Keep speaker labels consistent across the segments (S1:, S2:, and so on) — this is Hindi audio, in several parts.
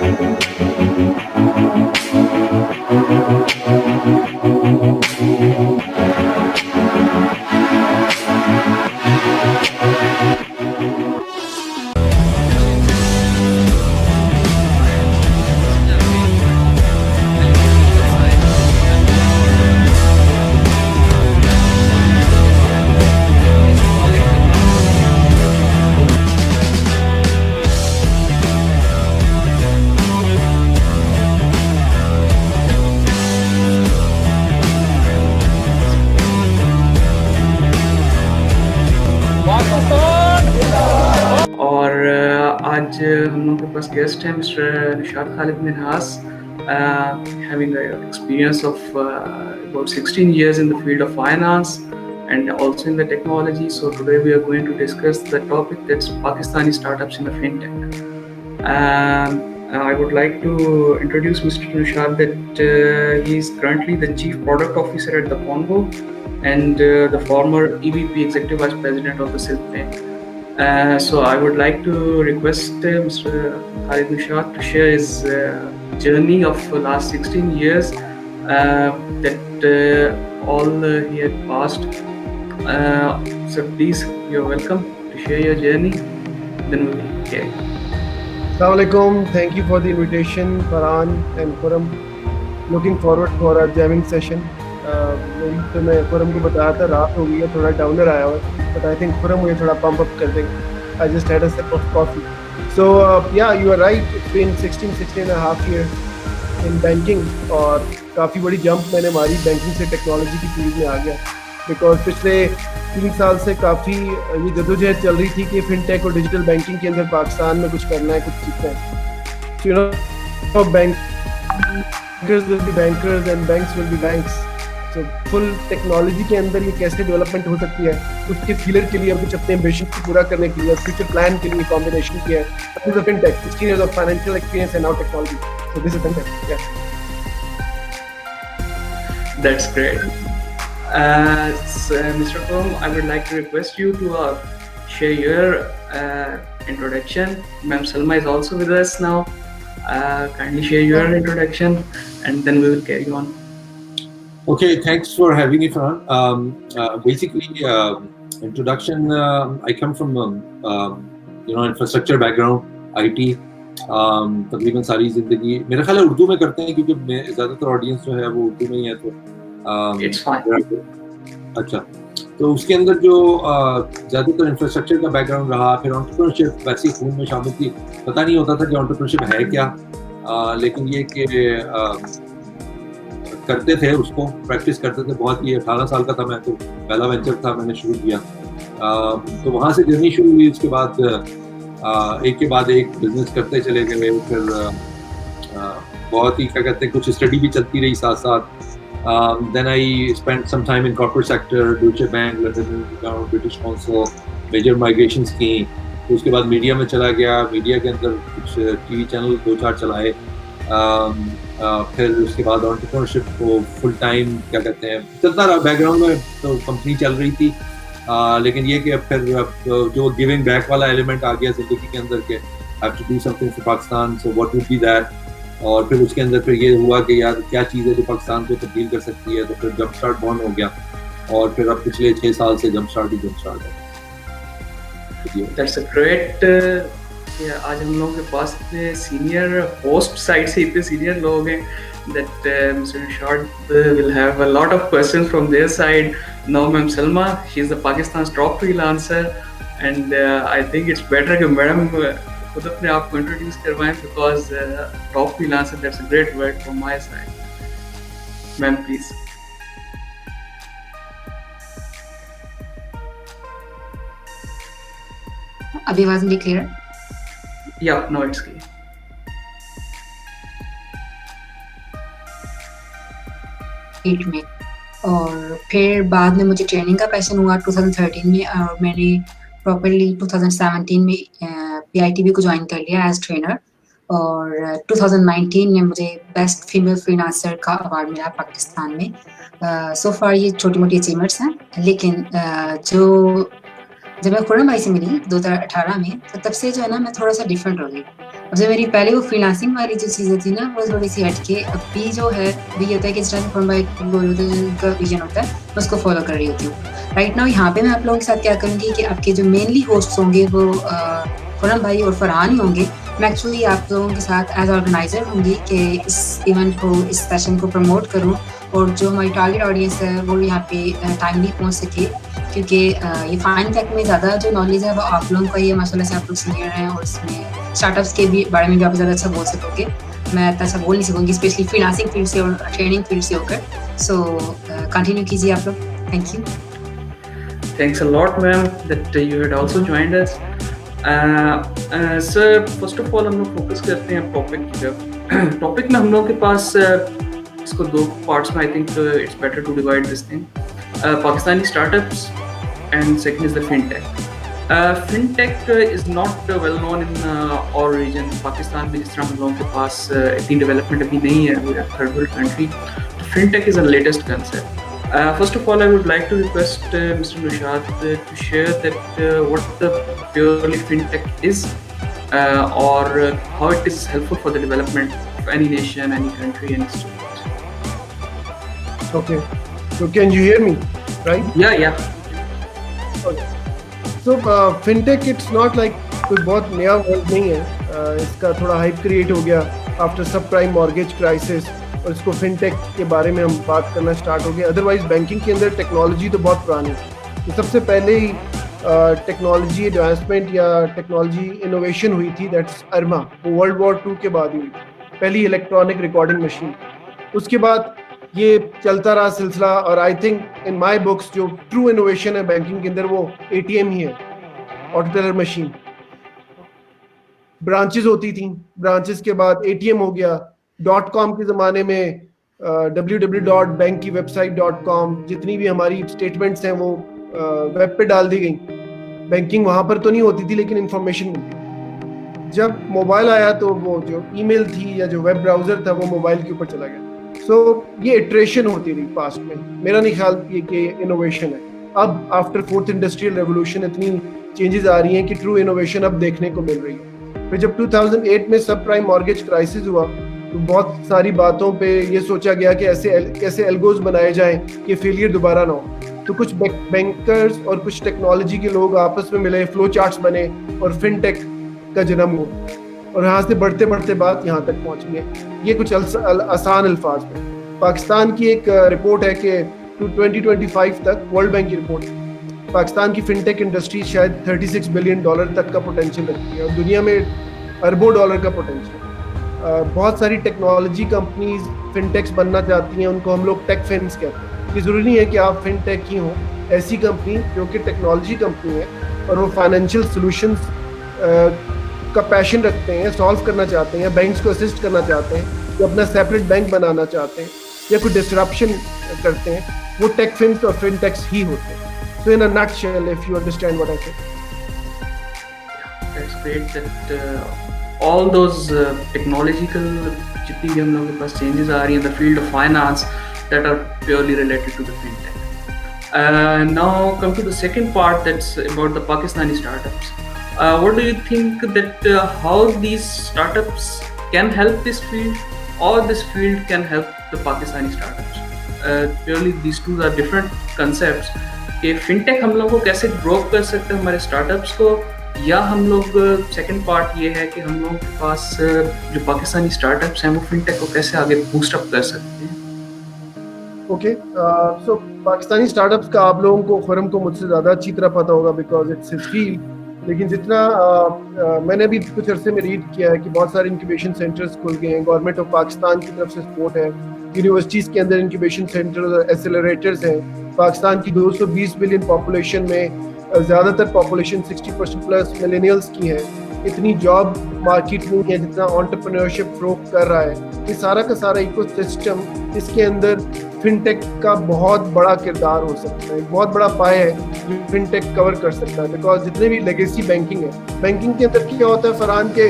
S1: और आज हम लोग के पास गेस्ट हैं mister Nishad Khalid Minhas, having an experience of about 16 years in the field of finance and also in the technology. So today we are going to discuss the topic that's Pakistani startups in the fintech. I would like to introduce Mr. Nishad that he is currently the Chief Product Officer at the Congo and the former EVP Executive Vice President of the Silk Bank. So I would like to request Mr. Khalid Nishad to share his journey of the last 16 years that all he had passed. So please, you're welcome to share your journey. Then we will carry.
S2: Assalamualaikum. Thank you for the invitation, Farhan and Khurram. Looking forward for our jamming session. मेरी तो मैं खुरम को बताया था रात हो गई है, थोड़ा डाउनर आया हुआ है, बट आई थिंक खुरम मुझे थोड़ा पंप अप कर देंगे. I just had a sip of coffee. So yeah you are right, it's been 16 and a half years इन बैंकिंग और काफ़ी बड़ी जंप मैंने मारी बैंकिंग से टेक्नोलॉजी की फील्ड में आ गया. बिकॉज पिछले 3 साल से काफ़ी ये जदोजहद चल रही थी कि फिनटेक और डिजिटल बैंकिंग के अंदर पाकिस्तान में कुछ करना है, कुछ सीखना है. So you know bankers will be bankers and banks will be banks. तो फुल टेक्नोलॉजी के अंदर ये कैसे डेवलपमेंट हो सकती है, उसके फीलर के लिए कुछ अपने एम्बिशन को पूरा करने के लिए फ्यूचर प्लान के लिए कॉम्बिनेशन किया है. Fintech 16 years of financial experience and now technology. So this is fintech. Yeah.
S1: That's great. Mr. Khurram, I would like to request you to share your introduction. Ma'am Salma is also with us now. Kindly share your introduction and then we will carry on.
S3: Okay, thanks for having me, Farhan. Basically, introduction. I come from infrastructure background, IT. तकरीबन सारी जिंदगी मेरा ख्याल है उर्दू में करते हैं क्योंकि ज़्यादातर ऑडियंस जो है वो उर्दू में ही है. तो
S1: It's fine.
S3: अच्छा, तो उसके अंदर जो ज़्यादातर इंफ्रास्ट्रक्चर का बैकग्राउंड रहा. फिर एंटरप्रेन्योरशिप वैसे ही खून में शामिल थी. पता नहीं होता था कि एंटरप्रेन्योरशिप है क्या, लेकिन ये कि करते थे, उसको प्रैक्टिस करते थे. बहुत ही 18 साल का था मैं, तो पहला वेंचर था, मैंने शुरू किया. तो वहाँ से जर्नी शुरू हुई. उसके बाद एक के बाद एक बिजनेस करते चले गए. फिर बहुत ही क्या कहते हैं कुछ स्टडी भी चलती रही साथ साथ. Then I spend some time in corporate sector, Deutsche Bank, London, British Council, major migrations की. तो उसके बाद मीडिया में चला गया. मीडिया के अंदर कुछ टीवी चैनल 2-4 चलाए. फिर उसके बाद एंटरप्रेन्योरशिप को फुल टाइम क्या कहते हैं चलता रहा बैकग्राउंड में. तो कंपनी चल रही थी, लेकिन ये कि फिर जो गिविंग बैक वाला एलिमेंट आ गया जिंदगी के अंदर के have to do something for Pakistan. So what would be that. और फिर उसके अंदर फिर ये हुआ कि यार क्या चीज़ है जो पाकिस्तान को तब्दील कर सकती है. तो फिर जंप स्टार्ट बॉर्न हो गया और फिर अब पिछले 6 साल से जंप स्टार्ट है.
S1: That's a great. आज हम लोगों के पास इतने सीनियर होस्ट साइड से इतने सीनियर लोग हैं that Mr. Nishad will have a lot of questions from their side. Now Ma'am Salma, she is the Pakistan's top freelancer and I think it's better कि मैडम खुद अपने आप को इंट्रोड्यूस करवाएं because top freelancer, that's a great word from my side. Ma'am, please.
S4: अभी आवाज नहीं क्लियर है?
S1: Yeah, no, it's clear.
S4: में और फिर बाद में मुझे ट्रेनिंग का पैशन हुआ 2013 में और मैंने प्रॉपरली 2017 में PITB को ज्वाइन कर लिया एज ट्रेनर. और 2019 में मुझे बेस्ट फीमेल फ्रीलांसर का अवार्ड मिला पाकिस्तान में. सो फार ये छोटी मोटी अचीवमेंट्स हैं, लेकिन जो जब मैं खुर्रम भाई से मिली 2018 में, तो तब से जो है ना मैं थोड़ा-सा डिफरेंट हो गई। अब जो मेरी पहले वो फ्रीलांसिंग वाली जो चीज़ें थी ना, वो थोड़ी-सी हट के अभी जो है, अभी ये होता है कि इस टाइम खुर्रम भाई बोल होते हैं, उनका विज़न होता है, मैं उसको फॉलो कर रही होती हूँ। राइट नाउ यहाँ पे मैं आप लोगों के साथ क्या करूँगी कि आपके जो मेनली होस्ट्स होंगे वो खुर्रम भाई और फरहान ही होंगे। मैं एक्चुअली आप लोगों के साथ एज़ ऑर्गेनाइज़र होंगी कि इस इवेंट को, इस सेशन को प्रमोट करूँ और जो हमारी टारगेट ऑडियंस है वो यहाँ पे टाइमली पहुँच सके, क्योंकि ये फाइनटेक में ज़्यादा जो नॉलेज है वो आप लोगों का ही है। माशाल्लाह से आप लोग सीनियर हैं और इसमें स्टार्टअप्स के भी बारे में भी आप ज़्यादा अच्छा बोल सकोगे। मैं इतना अच्छा बोल नहीं सकूँगी, स्पेशली फ्रीलांसिंग फील्ड से और ट्रेनिंग फील्ड से होकर। सो कंटिन्यू कीजिए आप लोग। Thank you.
S1: Thanks a lot, ma'am, that you had also joined us. Sir, first of all हम लोग फोकस करते हैं टॉपिक की तरफ। टॉपिक में हम लोग के पास इसको दो पार्ट्स में I think it's better to divide this thing, Pakistani startups and second is the fintech. Fintech is not well known in our region. Pakistan में जिस तरह हम लोगों के पास इतनी डेवलपमेंट अभी नहीं है, we are third world country, तो fintech is a latest concept. First of all, I would like to request Mr. Nishad to share that what the purely fintech is, or how it is helpful for the development of any nation, any country, any state.
S2: Okay. So can you hear me? Right?
S1: Yeah.
S2: Okay. So fintech, it's not like कोई बहुत नया वर्ड नहीं है। इसका थोड़ा हाइप क्रिएट हो गया आफ्टर सब प्राइम मॉर्गेज क्राइसिस, और इसको फिनटेक के बारे में हम बात करना स्टार्ट हो गए। अदरवाइज बैंकिंग के अंदर टेक्नोलॉजी तो बहुत पुरानी है। तो सबसे पहले ही टेक्नोलॉजी एडवांसमेंट या टेक्नोलॉजी इनोवेशन हुई थी, दैट्स अरमा, वो वर्ल्ड वॉर 2 के बाद हुई थी, पहली इलेक्ट्रॉनिक रिकॉर्डिंग मशीन। उसके बाद ये चलता रहा सिलसिला, और I think in my books जो ट्रू इनोवेशन है बैंकिंग के अंदर वो ATM ही है, ऑटो टेलर मशीन। ब्रांचेस होती थी, ब्रांचेस के बाद ATM हो गया। .com के ज़माने में www.bank की website.com, जितनी भी हमारी स्टेटमेंट्स हैं वो वेब पे डाल दी गई। बैंकिंग वहाँ पर तो नहीं होती थी, लेकिन इंफॉर्मेशन मिलती। जब मोबाइल आया तो वो जो ईमेल थी या जो वेब ब्राउज़र था वो मोबाइल के ऊपर चला गया। सो ये इटरेशन होती रही पास्ट में। मेरा नहीं ख्याल ये कि इनोवेशन है। अब आफ्टर फोर्थ इंडस्ट्रियल रेवोल्यूशन इतनी चेंजेस आ रही हैं कि ट्रू इनोवेशन अब देखने को मिल रही है। फिर जब 2008 में सब प्राइम मॉर्गेज क्राइसिस हुआ तो बहुत सारी बातों पे ये सोचा गया कि कैसे एल्गोज बनाए जाएं कि फेलियर दोबारा ना हो। तो कुछ बैंकर्स और कुछ टेक्नोलॉजी के लोग आपस में मिले, फ्लो चार्ट्स बने और फिनटेक का जन्म हुआ, और यहाँ से बढ़ते बढ़ते बात यहाँ तक पहुँच गई। ये कुछ आसान अल्फाज में पाकिस्तान की एक रिपोर्ट है कि 2025 तक, वर्ल्ड बैंक की रिपोर्ट, पाकिस्तान की फिनटेक इंडस्ट्री शायद $36 बिलियन तक का पोटेंशियल रखती है, और दुनिया में अरबों डॉलर का पोटेंशियल। बहुत सारी टेक्नोलॉजी कंपनीज फिनटेक्स बनना चाहती हैं, उनको हम लोग टेक फिन्स कहते हैं। ये ज़रूरी नहीं है कि आप फिनटेक ही हो, ऐसी कंपनी जो कि टेक्नोलॉजी कंपनी है और वो फाइनेंशियल सॉल्यूशंस का पैशन रखते हैं, सॉल्व करना चाहते हैं, बैंक्स को असिस्ट करना चाहते हैं, या अपना सेपरेट बैंक बनाना चाहते हैं, या कोई डिस्ट्रप्शन करते हैं, वो टेक फिन्स और फिनटेक्स ही होते हैं। So in a nutshell, if you understand what I said.
S1: That's great that all those technological जितनी भी हम लोगों के पास चेंजेस आ रही हैं in the field of finance that are purely related to the fintech. Now come to the second part, that's about the Pakistani startups. What do you think that how these startups can help this field, or this field can help the Pakistani startups? Purely these two are different concepts. कि fintech हम लोगों को कैसे ग्रो कर सकते हैं हमारे startups को, या हम लोग सेकंड पार्ट ये है कि हम लोगों के पास जो पाकिस्तानी स्टार्टअप्स हैं वो फिनटेक को कैसे आगे बूस्ट अप कर सकते हैं।
S2: ओके, सो पाकिस्तानी स्टार्टअप्स का आप लोगों को, खुर्रम को मुझसे ज़्यादा अच्छी तरह पता होगा बिकॉज इट्स हिज फील्ड। लेकिन जितना मैंने भी कुछ अरसे में रीड किया है कि बहुत सारे इंक्यूबेशन सेंटर्स खुल गए हैं, गवर्नमेंट ऑफ पाकिस्तान की तरफ से सपोर्ट है, यूनिवर्सिटीज़ के अंदर इंक्यूबेशन सेंटर और एक्सेलरेटर्स हैं। पाकिस्तान की 220 बिलियन पॉपुलेशन में ज़्यादातर पॉपुलेशन 60% प्लस मिलेनियल्स की है। इतनी जॉब मार्केट नहीं है जितना एंटरप्रेन्योरशिप फ्रोक कर रहा है। ये सारा का सारा इकोसिस्टम, इसके अंदर फिनटेक का बहुत बड़ा किरदार हो सकता है, बहुत बड़ा पाया है जो फिनटेक कवर कर सकता है। बिकॉज जितने भी लेगेसी बैंकिंग है, बैंकिंग के अंदर क्या होता है, फरहान के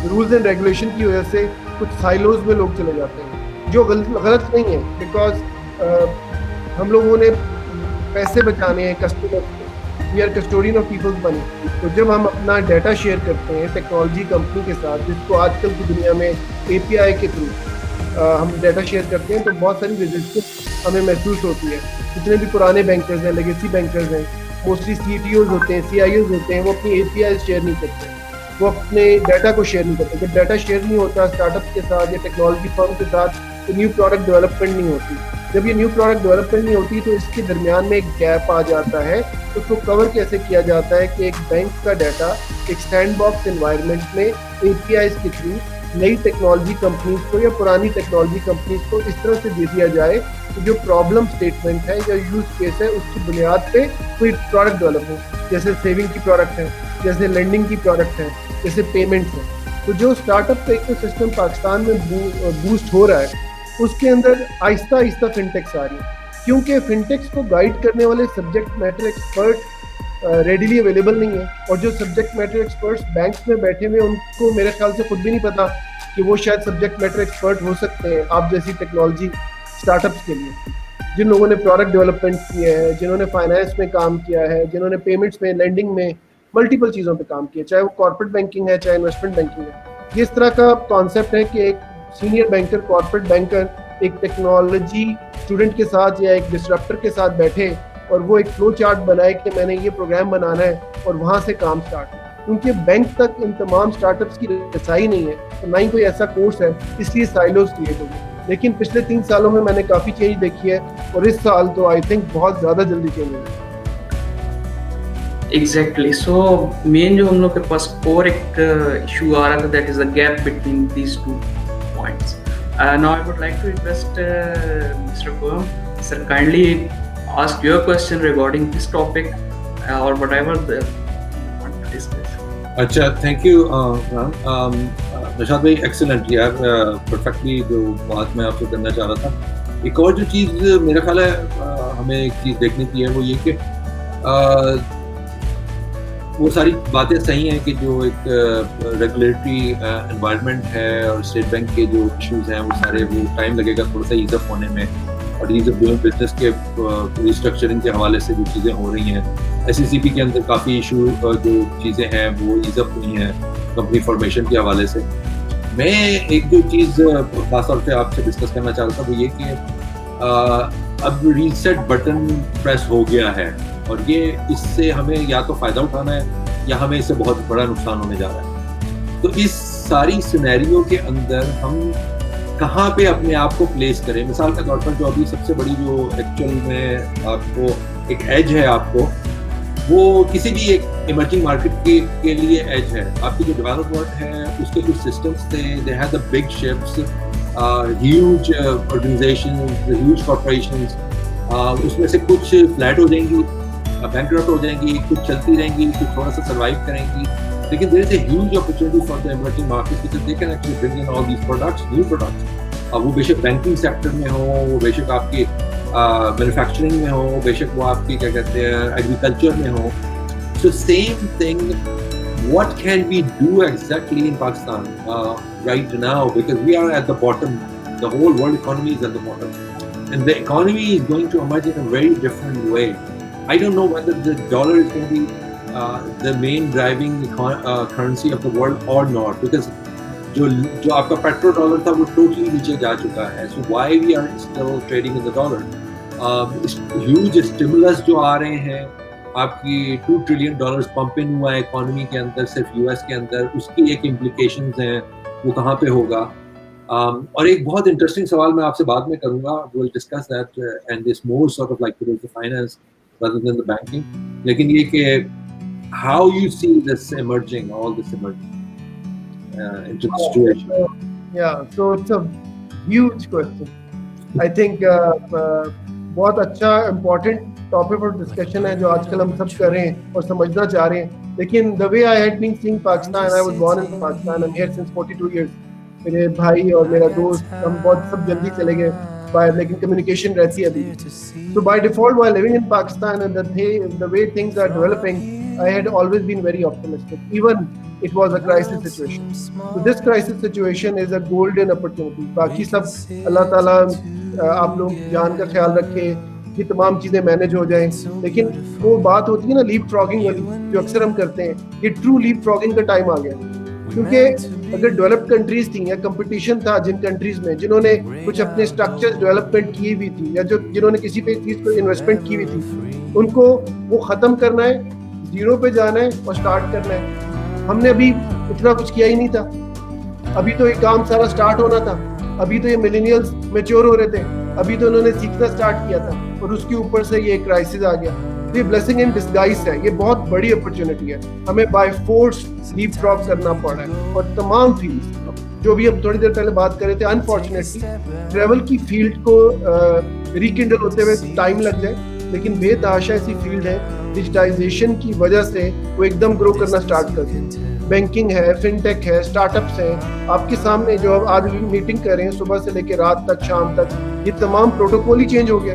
S2: रूल्स एंड रेगुलेशन की वजह से कुछ साइलोज में लोग चले जाते हैं, जो गलत नहीं है। बिकॉज हम लोगों ने पैसे बचाने हैं कस्टमर से, we are custodian of people's money. तो जब हम अपना डाटा शेयर करते हैं टेक्नोलॉजी कंपनी के साथ, जिसको आजकल की दुनिया में API के थ्रू हम डाटा शेयर करते हैं, तो बहुत सारी रेजिस्टेंस हमें महसूस होती है। जितने भी पुराने बैंकर्स हैं, लेगेसी बैंकर्स हैं, मोस्टली CTOs होते हैं, CIOs होते हैं, वो अपनी API शेयर नहीं करते, वो अपने डाटा को शेयर नहीं करते। जब डाटा शेयर नहीं होता स्टार्टअप के साथ या टेक्नोलॉजी फर्म के साथ, तो न्यू प्रोडक्ट डेवलपमेंट नहीं होती। जब ये न्यू प्रोडक्ट डेवलपमेंट नहीं होती, तो इसके दरमियान में एक गैप आ जाता है। उसको कवर कैसे किया जाता है कि एक बैंक का डाटा एक सैंडबॉक्स एनवायरनमेंट में APIs के थ्रू नई टेक्नोलॉजी कंपनीज को या पुरानी टेक्नोलॉजी कंपनीज को इस तरह से दे दिया जाए कि जो प्रॉब्लम स्टेटमेंट है या यूज केस है, उसकी बुनियाद पे कोई प्रोडक्ट डेवलप हो। जैसे सेविंग की प्रोडक्ट है, जैसे लेंडिंग की प्रोडक्ट है, जैसे पेमेंट्स है। तो जो स्टार्टअप का इकोसिस्टम पाकिस्तान में बूस्ट हो रहा है, उसके अंदर आहिस्ता आहिस्ता फिनटेक्स आ रही है, क्योंकि फिनटेक्स को गाइड करने वाले subject matter expert readily available नहीं है। और जो सब्जेक्ट मैटर एक्सपर्ट्स बैंक्स में बैठे हुए, उनको मेरे ख्याल से खुद भी नहीं पता कि वो शायद सब्जेक्ट मैटर एक्सपर्ट हो सकते हैं आप जैसी टेक्नोलॉजी स्टार्टअप्स के लिए। जिन लोगों ने प्रोडक्ट डेवलपमेंट किए हैं, जिन्होंने फाइनेंस में काम किया है, जिन्होंने पेमेंट्स में, लेंडिंग में, मल्टीपल चीज़ों पे काम किया, चाहे वो कॉर्पोरेट बैंकिंग है, चाहे इन्वेस्टमेंट बैंकिंग है। इस तरह का कॉन्सेप्ट है कि एक सीनियर बैंकर, कॉर्पोरेट बैंकर एक टेक्नोलॉजी स्टूडेंट के साथ या एक डिसरप्टर के साथ बैठे और वो एक फ्लो चार्ट बनाए कि मैंने ये प्रोग्राम बनाना है, और वहाँ से काम स्टार्ट हो। क्योंकि बैंक तक इन तमाम स्टार्टअप्स की रसाई नहीं है, तो ना ही कोई ऐसा कोर्स है, इसलिए साइलोज क्रिएट हो गए। लेकिन पिछले 3 सालों में मैंने काफ़ी चेंज देखी है, और इस साल तो आई थिंक बहुत ज़्यादा जल्दी चेंज होगी।
S1: एग्जैक्टली। सो मेन जो हम लोग के पास और एक इशू आ रहा था, that is the gap between these 2 points. Now I would like to request mister Puram, sir, kindly ask your question regarding this topic or whatever the want to discuss.
S3: अच्छा, थैंक यू नशाद भाई, एक्सीलेंट यार, परफेक्टली जो बात मैं आपसे करना चाह रहा था। एक और जो चीज़ मेरा ख्याल है हमें एक चीज़ देखने की है, वो ये कि वो सारी बातें सही हैं कि जो एक रेगुलेटरी एनवायरनमेंट है और स्टेट बैंक के जो इश्यूज हैं, वो सारे वो टाइम लगेगा थोड़ा सा ईज अप होने में, और ईज अप डूइंग बिजनेस के रिस्ट्रक्चरिंग के हवाले से जो चीज़ें हो रही हैं। SECP के अंदर काफ़ी इशू जो चीज़ें हैं वो ईज अप हुई हैं कंपनी फॉर्मेशन के हवाले से। मैं एक जो चीज़ खास तौर पे आपसे डिस्कस करना चाहता था, वो ये कि अब रीसेट बटन प्रेस हो गया है, और ये इससे हमें या तो फ़ायदा उठाना है या हमें इससे बहुत बड़ा नुकसान होने जा रहा है। तो इस सारी सिनेरियो के अंदर हम कहाँ पे अपने आप को प्लेस करें? मिसाल के तौर पर जो अभी सबसे बड़ी जो एक्चुअल में आपको एक एज है, आपको वो किसी भी एक इमर्जिंग मार्केट के लिए एज है। आपकी जो डेवलप्ड वर्ल्ड है उसके कुछ सिस्टम्स थे, they had the big ships, huge organisations, huge corporations, उसमें से कुछ फ्लैट हो जाएंगी, बैंकरप्ट हो जाएंगी, कुछ चलती रहेंगी, कुछ थोड़ा सा सर्वाइव करेंगी। लेकिन there is a huge opportunity for the emerging markets because they can actually bring in all these products, new products. वो बेशक बैंकिंग सेक्टर में हो, वो बेशक आपकी मैन्युफैक्चरिंग में हो, बेशक वो आपकी क्या कहते हैं एग्रीकल्चर में हो। So same thing, what can we do exactly in Pakistan right now, because we are at the bottom, the whole world economy is at the bottom and the economy is going to emerge in a very different way. I don't know whether the dollar is going to be the main driving currency of the world or not, because जो आपका पेट्रो डॉलर था वो टोटली नीचे जा चुका है। So why we are still trading in the dollar? Huge stimulus जो आ रहे हैं, आपकी $2 trillion पंप इन हुआ है इकोनॉमी के अंदर, सिर्फ यूएस के अंदर, उसकी एक इम्प्लीकेशंस हैं, वो कहाँ पे होगा। और एक बहुत इंटरेस्टिंग सवाल मैं आपसे बाद में करूँगा, we'll discuss that and this more sort of like towards the finance rather than the banking. लेकिन ये कि how you see this emerging, all this emerging into the situation?
S2: Yeah, so it's a huge question. I think बहुत अच्छा important topic for discussion है जो आजकल हम सब कर रहे हैं और समझना चाह रहे हैं। लेकिन the way I had been seeing Pakistan, I was born in Pakistan, I'm here since 42 years. मेरे भाई और मेरा दोस्त हम बहुत सब जल्दी चले गए बाहर, लेकिन कम्युनिकेशन रहती है अभी। So by default, while living in Pakistan and the way things are developing, I had always been very optimistic, even it was a crisis situation. So this crisis situation is a golden opportunity. बाकी सब अल्लाह ताला आप लोग जान का ख्याल रखे, ये तमाम चीज़ें मैनेज हो जाएं, लेकिन वो बात होती है ना लीप फ्रॉगिंग वाली जो अक्सर हम करते हैं, ये ट्रू लीप फ्रॉगिंग का टाइम आ गया। क्योंकि अगर डेवलप्ड कंट्रीज थी या कंपटीशन था जिन कंट्रीज में जिन्होंने कुछ अपने स्ट्रक्चर डेवलपमेंट की हुई थी या जो जिन्होंने किसी पे चीज़ पर इन्वेस्टमेंट की हुई थी, उनको वो ख़त्म करना है, जीरो पे जाना है और स्टार्ट करना है। हमने अभी इतना कुछ किया ही नहीं था, अभी तो ये काम सारा स्टार्ट होना था, अभी तो ये मिलेनियल्स मैच्योर हो रहे थे, अभी तो उन्होंने सीखना स्टार्ट किया था और उसके ऊपर से ये क्राइसिस आ गया। तो ये ब्लेसिंग इन डिस्गाइज है, ये बहुत बड़ी अपॉर्चुनिटी है। हमें बाय फोर्स लीप फ्रॉग करना पड़ा है और तमाम फील्ड जो भी हम थोड़ी देर पहले बात कर रहे थे, अनफॉर्चुनेटली ट्रेवल की फील्ड को रिकिंडल होते हुए टाइम लग जाए, लेकिन बेतहाशा ऐसी फील्ड है डिजिटाइजेशन की वजह से वो एकदम ग्रो करना स्टार्ट कर दी। बैंकिंग है, फिनटेक है, स्टार्टअप्स हैं, आपके सामने जो अब आज मीटिंग कर रहे हैं सुबह से लेकर रात तक शाम तक, ये तमाम प्रोटोकॉल ही चेंज हो गया।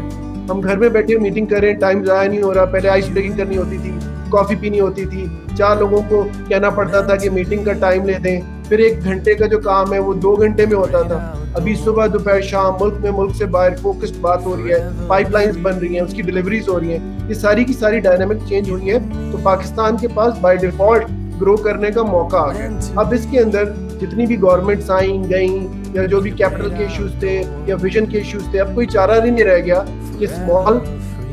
S2: हम घर में बैठे मीटिंग कर रहे हैं, टाइम ज़ाया नहीं हो रहा। पहले आइस ब्रेकिंग करनी होती थी, कॉफ़ी पीनी होती थी, 4 लोगों को कहना पड़ता था कि मीटिंग का टाइम ले दें, फिर 1 घंटे का जो काम है वो 2 घंटे में होता था। अभी सुबह दोपहर शाम मुल्क में मुल्क से बाहर फोकस्ड बात हो रही है, पाइपलाइंस बन रही हैं, उसकी डिलीवरीज हो रही हैं, ये सारी की सारी डायनामिक चेंज हुई है। तो पाकिस्तान के पास बाय डिफॉल्ट ग्रो करने का मौका आ गया। अब इसके अंदर जितनी भी गवर्नमेंट्स आई गई या जो भी कैपिटल के इश्यूज थे या विजन के इश्यूज थे, अब कोई चारा नहीं रह गया कि स्मॉल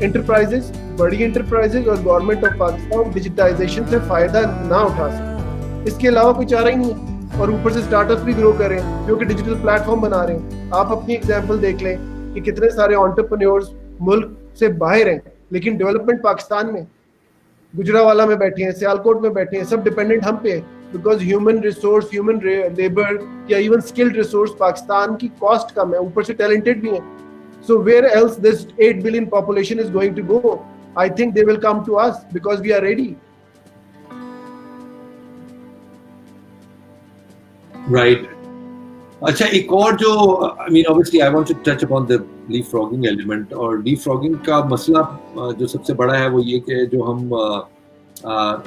S2: एंटरप्राइजेस, बड़ी एंटरप्राइजेस और गवर्नमेंट ऑफ पाकिस्तान डिजिटाइजेशन से फायदा ना उठा सके। इसके अलावा कोई चारा ही नहीं है। और ऊपर से स्टार्टअप्स भी ग्रो करें जो कि डिजिटल प्लेटफॉर्म बना रहे हैं। आप अपनी एग्जांपल देख लें कि कितने सारे एंटरप्रेन्योर्स मुल्क से बाहर हैं, लेकिन डेवलपमेंट पाकिस्तान में, गुजरावाला में बैठे हैं, सियालकोट में बैठे हैं, सब डिपेंडेंट हम पे है। Because human resource, human labour या इवन स्किल्ड रिसोर्स पाकिस्तान की कॉस्ट कम है, ऊपर से टैलेंटेड भी है। So where else this 8 billion population is going to go? I think they will come to us because we are ready.
S3: Right. अच्छा, एक और जो I mean obviously I want to touch upon the leap frogging element. और लीप फ्रॉगिंग का मसला जो सबसे बड़ा है वो ये कि जो हम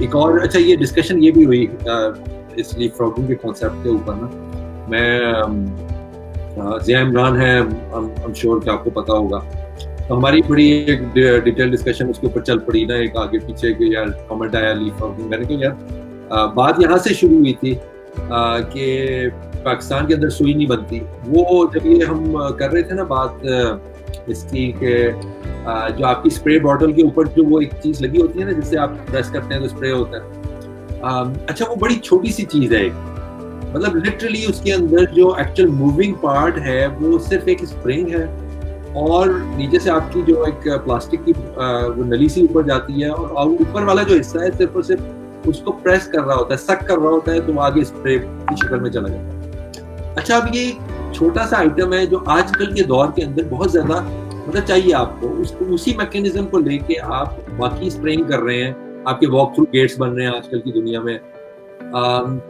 S3: एक और अच्छा ये डिस्कशन ये भी हुई इस लीप फ्रॉगिंग के कॉन्सेप्ट के ऊपर ना। मैं ज़िया इमरान है, आई एम श्योर कि आपको पता होगा, तो हमारी बड़ी एक डिटेल डिस्कशन उसके ऊपर चल पड़ी ना, एक आगे पीछे कि यार कमेंट आया लीप फ्रॉगिंग। मैंने कहा यार बात यहाँ से शुरू हुई थी कि पाकिस्तान के अंदर सुई नहीं बनती। वो जब ये हम कर रहे थे ना बात इसकी कि जो आपकी स्प्रे बॉटल के ऊपर जो वो एक चीज़ लगी होती है ना जिससे आप प्रेस करते हैं तो स्प्रे होता है। अच्छा, वो बड़ी छोटी सी चीज़ है, मतलब लिटरली उसके अंदर जो एक्चुअल मूविंग पार्ट है वो सिर्फ एक स्प्रिंग है और नीचे से आपकी जो एक प्लास्टिक की वो नली सी ऊपर जाती है और ऊपर वाला जो हिस्सा है सिर्फ और सिर्फ उसको प्रेस कर रहा होता है, सक कर रहा होता है, तो आगे स्प्रे की शक्ल में चला जाता है। अच्छा, अब ये छोटा सा आइटम है जो आजकल के दौर के अंदर बहुत ज्यादा मतलब चाहिए आपको, उसको उसी मैकेनिज्म को लेके आप बाकी स्प्रेइंग कर रहे हैं, आपके वॉक थ्रू गेट्स बन रहे हैं आजकल की दुनिया में।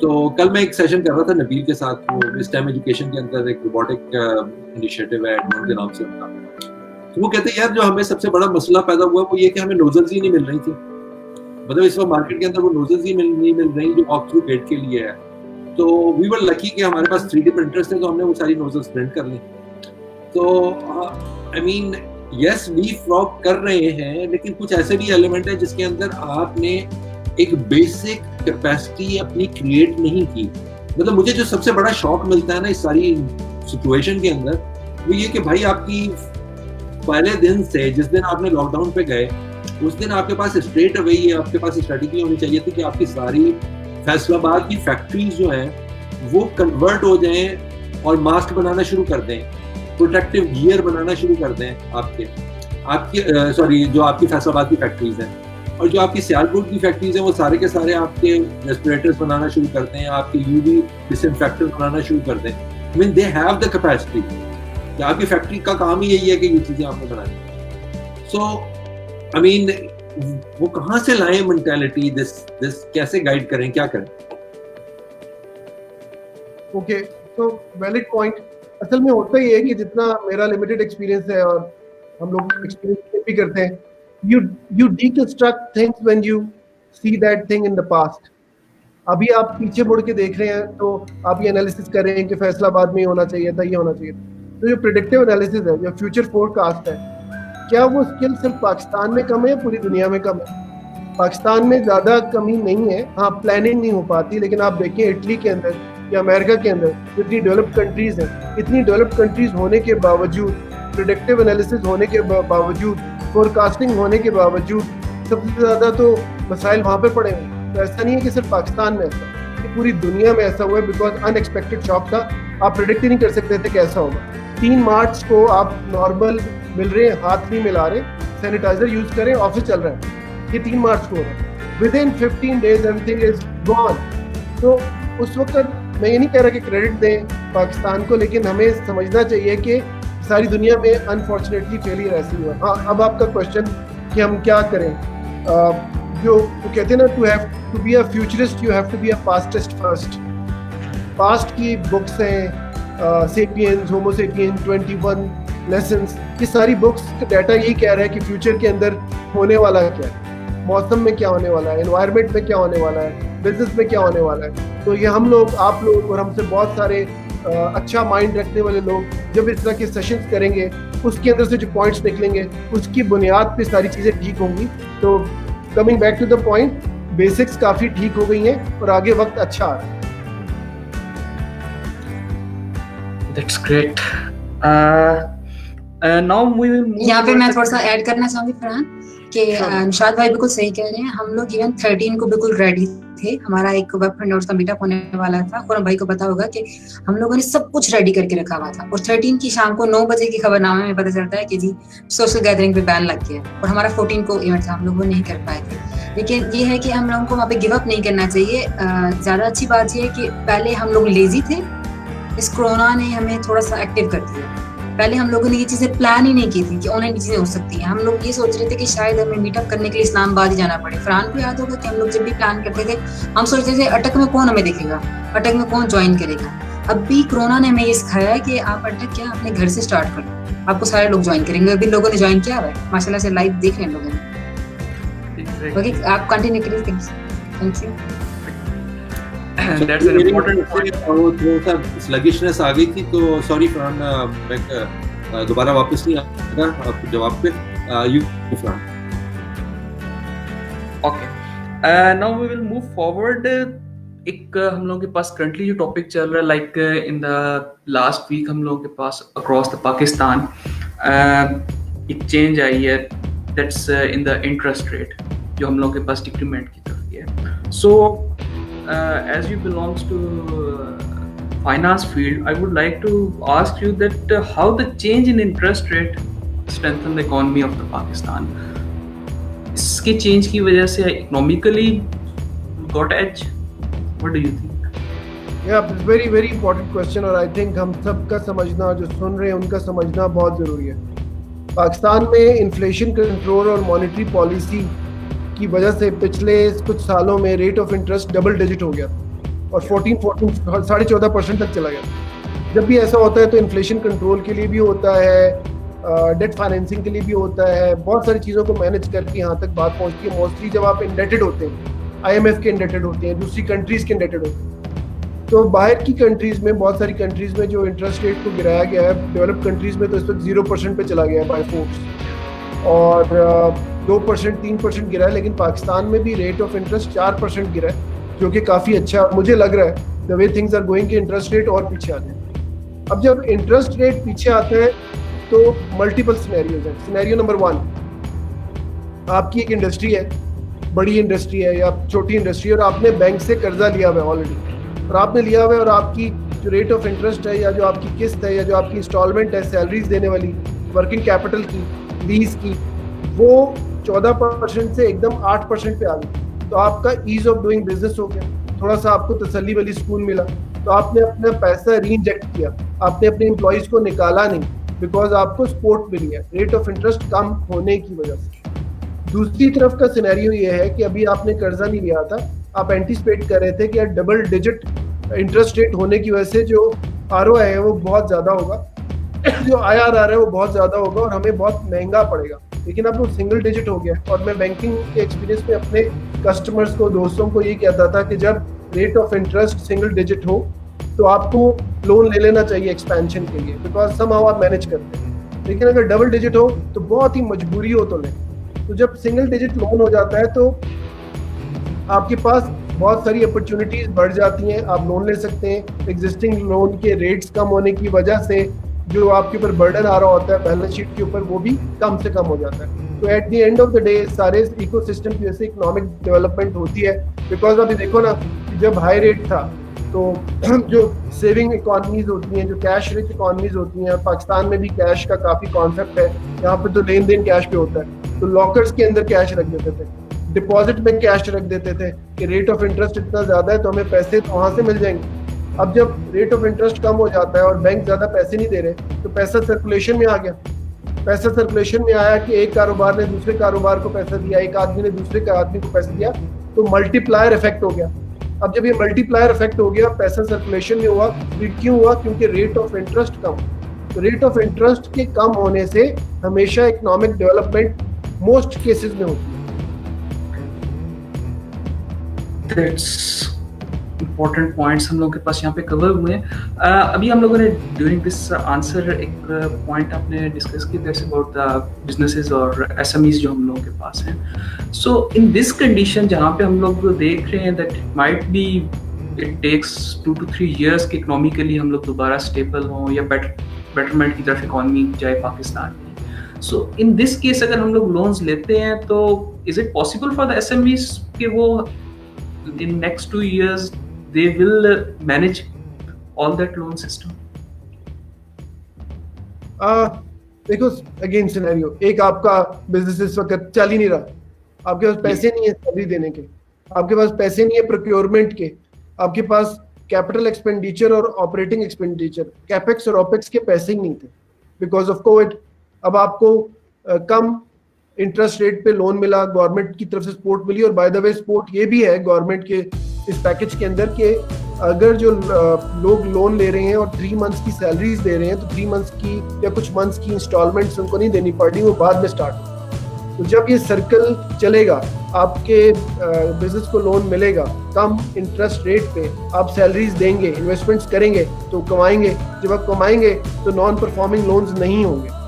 S3: तो कल मैं एक सेशन कर रहा था नबील के साथ, वो इस टाइम एजुकेशन के अंदर एक रोबोटिक इनिशिएटिव है एडमोन के नाम से उनका। तो वो कहते हैं यार जो हमें सबसे बड़ा मसला पैदा हुआ वो ये कि हमें नोजल्स ही नहीं मिल रही थी, मतलब इस वक्त मार्केट के अंदर वो नोजल्स ही नहीं मिल रही जो वॉक थ्रू गेट के लिए है। तो वी वर लकी कि हमारे पास 3D प्रिंटर्स थे, तो हमने वो सारी नोजल्स प्रिंट कर ली। तो I mean yes we frog कर रहे हैं, लेकिन कुछ ऐसे भी एलिमेंट है जिसके अंदर आपने एक बेसिक कैपेसिटी अपनी क्रिएट नहीं की। मतलब मुझे जो सबसे बड़ा शॉक मिलता है ना इस सारी सिचुएशन के अंदर वो ये कि भाई आपकी पहले दिन से जिस दिन आपने लॉकडाउन पे गए उस दिन आपके पास स्ट्रेट अवे ये आपके पास स्ट्रेटेजी होनी चाहिए थी कि आपकी सारी फैसलाबाद की फैक्ट्रीज जो हैं वो कन्वर्ट हो जाएं और मास्क बनाना शुरू कर दें, प्रोटेक्टिव गियर बनाना शुरू कर दें आपकी जो आपकी फैसलाबाद की फैक्ट्रीज हैं। और जो आपकी सियालकोट की फैक्ट्रीज हैं वो सारे के सारे आपके रेस्पिरेटर्स बनाना शुरू करते हैं, आपके यूवी डिसइंफेक्टेंट बनाना शुरू कर दें। I mean they have the capacity कि आपकी फैक्ट्री का काम ही यही है कि ये चीज़ें आपने बनानी। सो आई मीन वो कहाँ से लाएं मेंटालिटी, दिस कैसे गाइड करें, क्या करें?
S2: ओके, तो वैलिड पॉइंट। असल में होता ही है कि जितना मेरा लिमिटेड एक्सपीरियंस है और हम लोग एक्सपीरियंस भी करते हैं, you deconstruct things when you see that thing in the past. अभी आप पीछे मुड़ के देख रहे हैं तो आप ये एनालिसिस कर रहे हैं कि फैसलाबाद में होना चाहिए था, ये होना चाहिए था। तो जो प्रेडिक्टिव एनालिसिस है, जो फ्यूचर फोरकास्ट है क्या वो स्किल सिर्फ पाकिस्तान में कम है या पूरी दुनिया में कम है? पाकिस्तान में ज़्यादा कमी नहीं है, हाँ प्लानिंग नहीं हो पाती, लेकिन आप देखिए इटली के अंदर या अमेरिका के अंदर जितनी डेवलप्ड कंट्रीज़ हैं, इतनी डेवलप्ड कंट्रीज़ होने के बावजूद, प्रेडिक्टिव एनालिसिस होने के बावजूद, फोरकास्टिंग होने के बावजूद सबसे ज़्यादा तो मसाइल वहाँ पे पड़े हैं। तो ऐसा नहीं है कि सिर्फ पाकिस्तान में ऐसा, कि पूरी दुनिया में ऐसा हुआ है, बिकॉज अनएक्सपेक्टेड शॉक था, आप प्रेडिक्ट ही नहीं कर सकते थे कैसा होगा। 3 मार्च को आप नॉर्मल मिल रहे हैं, हाथ नहीं मिला रहे, सैनिटाइजर यूज़ करें, ऑफिस चल रहा है, ये 3 मार्च को हो रहा है। With in 15 days everything is gone. तो उस वक्त मैं ये नहीं कह रहा कि क्रेडिट दें पाकिस्तान को, लेकिन हमें समझना चाहिए कि सारी दुनिया में अनफॉर्चुनेटली फेलियर ऐसी हुआ। हाँ, अब आपका क्वेश्चन कि हम क्या करें, जो वो कहते हैं ना, to be a futurist you have to be a pastist first. Past की बुक्स हैं, सेपियंस, होमो सेपियन, 21 लेसन्स, ये सारी बुक्स का डाटा यही कह रहा है कि फ्यूचर के अंदर होने वाला है क्या है, मौसम में क्या होने वाला है, एनवायरनमेंट में क्या होने वाला है, बिजनेस में क्या होने वाला है। तो ये हम लोग, आप लोग और हमसे बहुत सारे अच्छा माइंड रखने वाले लोग जब इस तरह के सेशंस करेंगे, उसके अंदर से जो पॉइंट्स निकलेंगे उसकी बुनियाद पे सारी चीज़ें ठीक होंगी। तो coming back to the point, basics काफ़ी ठीक हो गई हैं और आगे वक्त अच्छा आ रहा है।
S1: That's great. Now we will move.
S4: यहाँ पे मैं थोड़ा सा ऐड करना चाहूंगी फरहान कि निशाद भाई बिल्कुल सही कह रहे हैं। हम लोग इवन 13 को बिल्कुल रेडी थे, हमारा एक वेब फ्रंट नोट्स का मीटअप होने वाला था। खुरम भाई को पता होगा कि हम लोगों ने सब कुछ रेडी करके रखा हुआ था, और 13 की शाम को 9 बजे की खबरनामे में पता चलता है कि जी सोशल गैदरिंग पे बैन लग गया, और हमारा 14 को इवेंट था, हम लोग वो नहीं कर पाए थे। लेकिन ये है कि हम लोगों को वहाँ पे गिव अप नहीं करना चाहिए। ज्यादा अच्छी बात ये है कि पहले हम लोग लेजी थे, इस कोरोना ने हमें थोड़ा सा एक्टिव कर दिया। पहले हम लोगों ने ये चीजें प्लान ही नहीं की थी कि ऑनलाइन चीजें हो सकती हैं। हम लोग ये सोच रहे थे कि शायद हमें मीटअप करने के लिए इस्लामाबाद ही जाना पड़े। फरहान को याद होगा कि हम लोग जब भी प्लान करते थे, हम सोचते थे अटक में कौन हमें देखेगा, अटक में कौन ज्वाइन करेगा। अब भी कोरोना ने हमें ये सिखाया है कि आप अटक क्या अपने घर से स्टार्ट करो, आपको सारे लोग ज्वाइन करेंगे। अभी लोगों ने ज्वाइन किया है माशाल्लाह से, लाइव देख रहे हैं लोगों ने। ओके, आप कंटिन्यू करिए। Thank you.
S1: That's an important point.
S3: वो थोड़ा सा स्लगिशनेस आ गई थी, तो सॉरी फरहान, मैं दोबारा वापस नहीं आऊंगा आपके जवाब पे। You Farhan.
S1: Okay. Now we will move forward. एक हम लोगों के पास करंटली जो टॉपिक चल रहा है, like in the last week हम लोगों के पास अक्रॉस द पाकिस्तान एक चेंज आई है, that's in the interest rate जो हम लोगों के पास डिक्रीमेंट की तरफ की है। सो as you belongs to finance field, I would like to ask you that how the change in interest rate strengthen the economy of the Pakistan. इसके change की वजह से economically got edge. What do you think?
S2: Yeah, very very important question, और I think हम सबका समझना, जो सुन रहे हैं उनका समझना बहुत ज़रूरी है। पाकिस्तान में इन्फ्लेशन कंट्रोल और मॉनेटरी पॉलिसी की वजह से पिछले कुछ सालों में rate of interest double digit हो गया और 14.5% तक चला गया। जब भी ऐसा होता है तो इन्फ्लेशन कंट्रोल के लिए भी होता है, डेट फाइनेंसिंग के लिए भी होता है, बहुत सारी चीज़ों को मैनेज करके यहाँ तक बात पहुँचती है। मोस्टली जब आप इंडेटेड होते हैं, IMF के इंडेटेड होते हैं, दूसरी कंट्रीज़ के इंडेटेड होते हैं, तो बाहर की कंट्रीज़ में, बहुत सारी कंट्रीज़ में जो इंटरेस्ट रेट को गिराया गया है, डेवलप्ड कंट्रीज़ में तो इस वक्त 0% पे चला गया है बाय फोर्स, और 2% 3% गिरा है। लेकिन पाकिस्तान में भी रेट ऑफ इंटरेस्ट 4% गिरा है, जो कि काफ़ी अच्छा मुझे लग रहा है। The way things are going कि इंटरेस्ट रेट और पीछे आते हैं। अब जब इंटरेस्ट रेट पीछे आते हैं तो मल्टीपल सिनेरियोज हैं। सिनेरियो नंबर 1, आपकी एक इंडस्ट्री है, बड़ी इंडस्ट्री है या छोटी इंडस्ट्री है, और आपने बैंक से कर्जा लिया हुआ है ऑलरेडी, और आपने लिया हुआ है, और आपकी जो रेट ऑफ इंटरेस्ट है या जो आपकी किस्त है या जो आपकी इंस्टॉलमेंट है सैलरीज देने वाली, वर्किंग कैपिटल की, लीज की, वो 14% से एकदम 8% पे आ गई। तो आपका ईज ऑफ डूइंग बिजनेस हो गया, थोड़ा सा आपको तसल्ली वाली सुकून मिला, तो आपने अपना पैसा री इंजेक्ट किया, आपने अपने एम्प्लॉयज़ को निकाला नहीं, बिकॉज आपको सपोर्ट मिली है रेट ऑफ इंटरेस्ट कम होने की वजह से। दूसरी तरफ का सिनेरियो ये है कि अभी आपने कर्जा नहीं लिया था, आप एंटीसिपेट कर रहे थे कि डबल डिजिट इंटरेस्ट रेट होने की वजह से जो ROI है वो बहुत ज़्यादा होगा, जो IRR है वो बहुत ज़्यादा होगा और हमें बहुत महंगा पड़ेगा। लेकिन अब वो सिंगल डिजिट हो गया, और मैं बैंकिंग के एक्सपीरियंस में अपने कस्टमर्स को, दोस्तों को ये कहता था कि जब rate of interest single digit हो तो आपको लोन ले लेना चाहिए एक्सपेंशन के लिए, बिकॉज समहाउ आप मैनेज करते हैं। लेकिन अगर डबल डिजिट हो तो बहुत ही मजबूरी हो तो लें। तो जब सिंगल डिजिट लोन हो जाता है तो आपके पास बहुत सारी अपॉर्चुनिटीज बढ़ जाती हैं, आप लोन ले सकते हैं। एग्जिस्टिंग लोन के रेट्स कम होने की वजह से जो आपके ऊपर बर्डन आ रहा होता है बैलेंस शीट के ऊपर, वो भी कम से कम हो जाता है। तो at the end of the day सारे इकोसिस्टम की वजह से इकोनॉमिक डेवलपमेंट होती है। बिकॉज अभी देखो ना, जब हाई रेट था तो जो सेविंग इकॉनमीज होती हैं, जो कैश रिच इकॉनमीज होती हैं, पाकिस्तान में भी कैश का काफ़ी कॉन्सेप्ट है, यहाँ पे तो लेन देन कैश पे होता है, तो लॉकर्स के अंदर कैश रख देते थे, डिपॉजिट में कैश रख देते थे कि रेट ऑफ इंटरेस्ट इतना ज़्यादा है तो हमें पैसे तो वहाँ से मिल जाएंगे। अब जब रेट ऑफ इंटरेस्ट कम हो जाता है और बैंक ज़्यादा पैसे नहीं दे रहे तो पैसा सर्कुलेशन में आ गया। पैसा सर्कुलेशन में आया कि एक कारोबार ने दूसरे कारोबार को पैसा दिया, एक आदमी ने दूसरे आदमी को पैसा दिया, तो मल्टीप्लायर इफेक्ट हो गया। अब जब ये मल्टीप्लायर इफेक्ट हो गया, पैसा सर्कुलेशन में हुआ, तो क्यों हुआ? क्योंकि रेट ऑफ इंटरेस्ट कम। तो रेट ऑफ इंटरेस्ट के कम होने से हमेशा इकोनॉमिक डेवलपमेंट मोस्ट केसेस में होती है।
S1: दैट्स इम्पोर्टेंट पॉइंट्स हम लोगों के पास यहाँ पे कवर हुए हैं। अभी हम लोगों ने ड्यूरिंग दिस आंसर एक पॉइंट आपने डिस्कस किया दैट्स अबाउट द बिजनेसेस और एसएमईज जो हम लोगों के पास हैं। सो इन दिस कंडीशन जहाँ पे हम लोग देख रहे हैं that it might be it takes 2 to 3 years कि इकोनॉमिकली हम लोग दोबारा स्टेबल हों या बेटरमेंट की तरफ इकोनॉमी जाए पाकिस्तान की। सो इन दिस केस अगर हम लोग लोन्स लेते हैं तो is it possible for the SMEs कि वो in next 2 years they will manage all that loan system?
S2: देखो अगेन सिनेरियो, एक आपका बिजनेस इस वक्त चल ही नहीं रहा, आपके पास पैसे नहीं है सैलरी देने के, आपके पास पैसे नहीं है प्रोक्योरमेंट के, आपके पास कैपिटल एक्सपेंडिचर और ऑपरेटिंग एक्सपेंडिचर कैपेक्स और ओपेक्स के पैसे ही नहीं थे बिकॉज ऑफ कोविड। अब आपको कम इंटरेस्ट रेट पे लोन मिला, गवर्नमेंट की तरफ से सपोर्ट मिली, और बाय द वे सपोर्ट ये भी है गवर्नमेंट के इस पैकेज के अंदर कि अगर जो लोग लोन ले रहे हैं और 3 months की सैलरीज दे रहे हैं तो 3 months की या कुछ मंथ्स की इंस्टॉलमेंट्स उनको नहीं देनी पड़नी, वो बाद में स्टार्ट हो। तो जब ये सर्कल चलेगा, आपके बिजनेस को लोन मिलेगा कम इंटरेस्ट रेट पे, आप सैलरीज देंगे, इन्वेस्टमेंट्स करेंगे तो कमाएंगे, जब आप कमाएंगे तो नॉन परफॉर्मिंग लोन्स नहीं होंगे।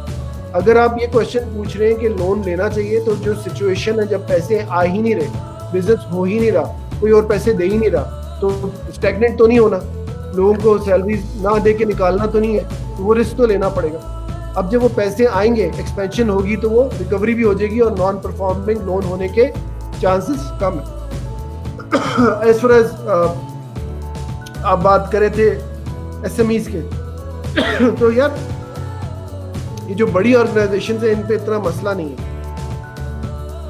S2: अगर आप ये क्वेश्चन पूछ रहे हैं कि लोन लेना चाहिए, तो जो सिचुएशन है जब पैसे आ ही नहीं रहे, बिजनेस हो ही नहीं रहा, कोई और पैसे दे ही नहीं रहा, तो स्टैग्नेंट तो नहीं होना, लोगों को सैलरी ना दे के निकालना तो नहीं है, तो वो रिस्क तो लेना पड़ेगा। अब जब वो पैसे आएंगे, एक्सपेंशन होगी, तो वो रिकवरी भी हो जाएगी और नॉन परफॉर्मिंग लोन होने के चांसेस कम है। एज फार एज आप बात करे थे एसएमईज के तो यार ये जो बड़ी ऑर्गेनाइजेशन है इन पे इतना मसला नहीं है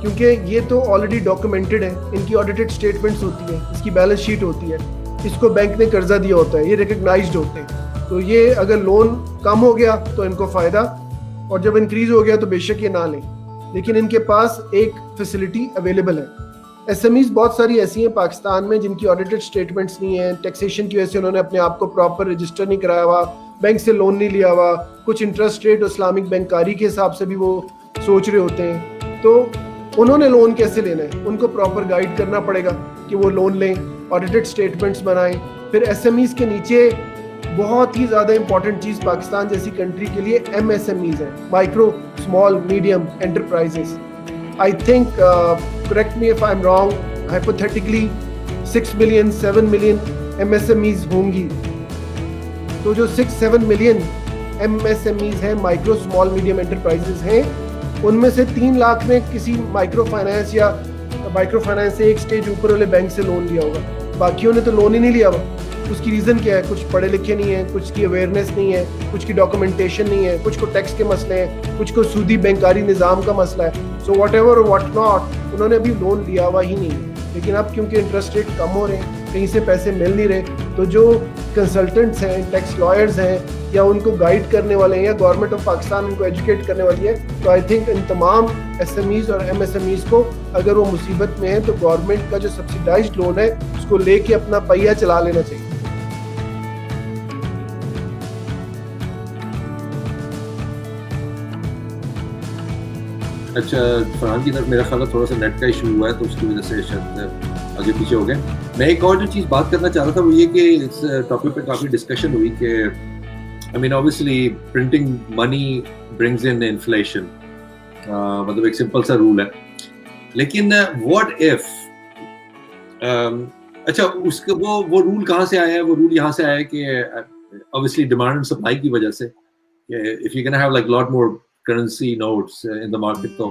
S2: क्योंकि ये तो ऑलरेडी डॉक्यूमेंटेड है, इनकी ऑडिटेड स्टेटमेंट्स होती है, इसकी बैलेंस शीट होती है, इसको बैंक ने कर्जा दिया होता है, ये रिकग्नाइज्ड होते हैं। तो ये अगर लोन कम हो गया तो इनको फ़ायदा, और जब इंक्रीज हो गया तो बेशक ये ना लें, लेकिन इनके पास एक फैसिलिटी अवेलेबल है। एसएमईज बहुत सारी ऐसी हैं पाकिस्तान में जिनकी ऑडिटेड स्टेटमेंट्स नहीं है, टैक्सेशन की वजह से उन्होंने अपने आप को प्रॉपर रजिस्टर नहीं कराया हुआ, बैंक से लोन नहीं लिया हुआ, कुछ इंटरेस्ट रेट इस्लामिक बैंकारी के हिसाब से भी वो सोच रहे होते हैं, तो उन्होंने लोन कैसे लेना है, उनको प्रॉपर गाइड करना पड़ेगा कि वो लोन लें, ऑडिटेड स्टेटमेंट्स बनाएं। फिर एसएमईज के नीचे बहुत ही ज़्यादा इंपॉर्टेंट चीज़ पाकिस्तान जैसी कंट्री के लिए एमएसएमईज है, micro small medium enterprises. I think correct me if I am wrong, hypothetically 6 million 7 million MSMEs होंगी। तो जो 6-7 मिलियन एमएसएमईज हैं, माइक्रो स्मॉल मीडियम एंटरप्राइजेस हैं, उनमें से 3 लाख ने किसी माइक्रो फाइनेंस या माइक्रो फाइनेंस से एक स्टेज ऊपर वाले बैंक से लोन लिया होगा, बाकियों ने तो लोन ही नहीं लिया हुआ। उसकी रीज़न क्या है? कुछ पढ़े लिखे नहीं है, कुछ की अवेयरनेस नहीं है, कुछ की डॉक्यूमेंटेशन नहीं है, कुछ को टैक्स के मसले हैं, कुछ को सूदी बैंकारी निज़ाम का मसला है। So what ever what not, उन्होंने अभी लोन लिया हुआ ही नहीं है। लेकिन अब क्योंकि इंटरेस्ट रेट कम हो रहे हैं, कहीं से पैसे मिल नहीं रहे, तो जो कंसल्टेंट्स हैं, टैक्स लॉयर्स हैं, या उनको गाइड करने वाले हैं, या गवर्नमेंट ऑफ पाकिस्तान उनको एजुकेट करने वाली है, तो आई थिंक इन तमाम एसएमईज और एमएसएमईज को अगर वो मुसीबत में है तो गवर्नमेंट का जो सब्सिडाइज्ड लोन है उसको लेके अपना पहिया चला लेना चाहिए।
S3: अच्छा, फरहान की तरफ मेरा ख्याल थोड़ा सा नेट का इशू हुआ है तो उसकी वजह से शायद आगे पीछे हो गए। मैं एक और जो चीज़ बात करना चाह रहा था वो ये कि इस टॉपिक पे काफ़ी डिस्कशन हुई कि I mean, obviously, printing money brings in inflation. मतलब एक सिंपल सा रूल है. लेकिन what if अच्छा उसके वो रूल कहाँ से आया है? वो रूल यहाँ से आया है कि obviously demand and supply की वजह से if you're gonna have like lot more currency notes in the market तो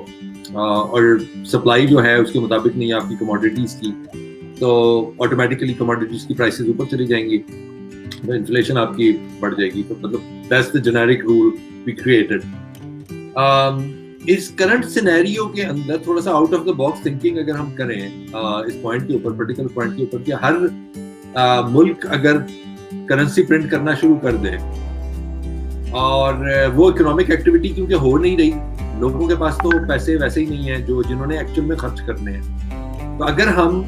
S3: और supply जो है उसके मुताबिक नहीं है आपकी commodities की, तो automatically commodities की prices ऊपर चली जाएंगी, तो inflation आपकी बढ़ जाएगी. तो मतलब that's the generic rule we created. इस करंट सिनेरियो के अंदर थोड़ा सा out of the box thinking अगर हम करें इस पॉइंट के ऊपर, पर्टिकुलर पॉइंट के ऊपर, कि हर मुल्क अगर करेंसी प्रिंट करना शुरू कर दे और वो इकोनॉमिक एक्टिविटी क्योंकि हो नहीं रही, लोगों के पास तो पैसे वैसे ही नहीं है जो जिन्होंने एक्चुअल में खर्च करने हैं, तो अगर हम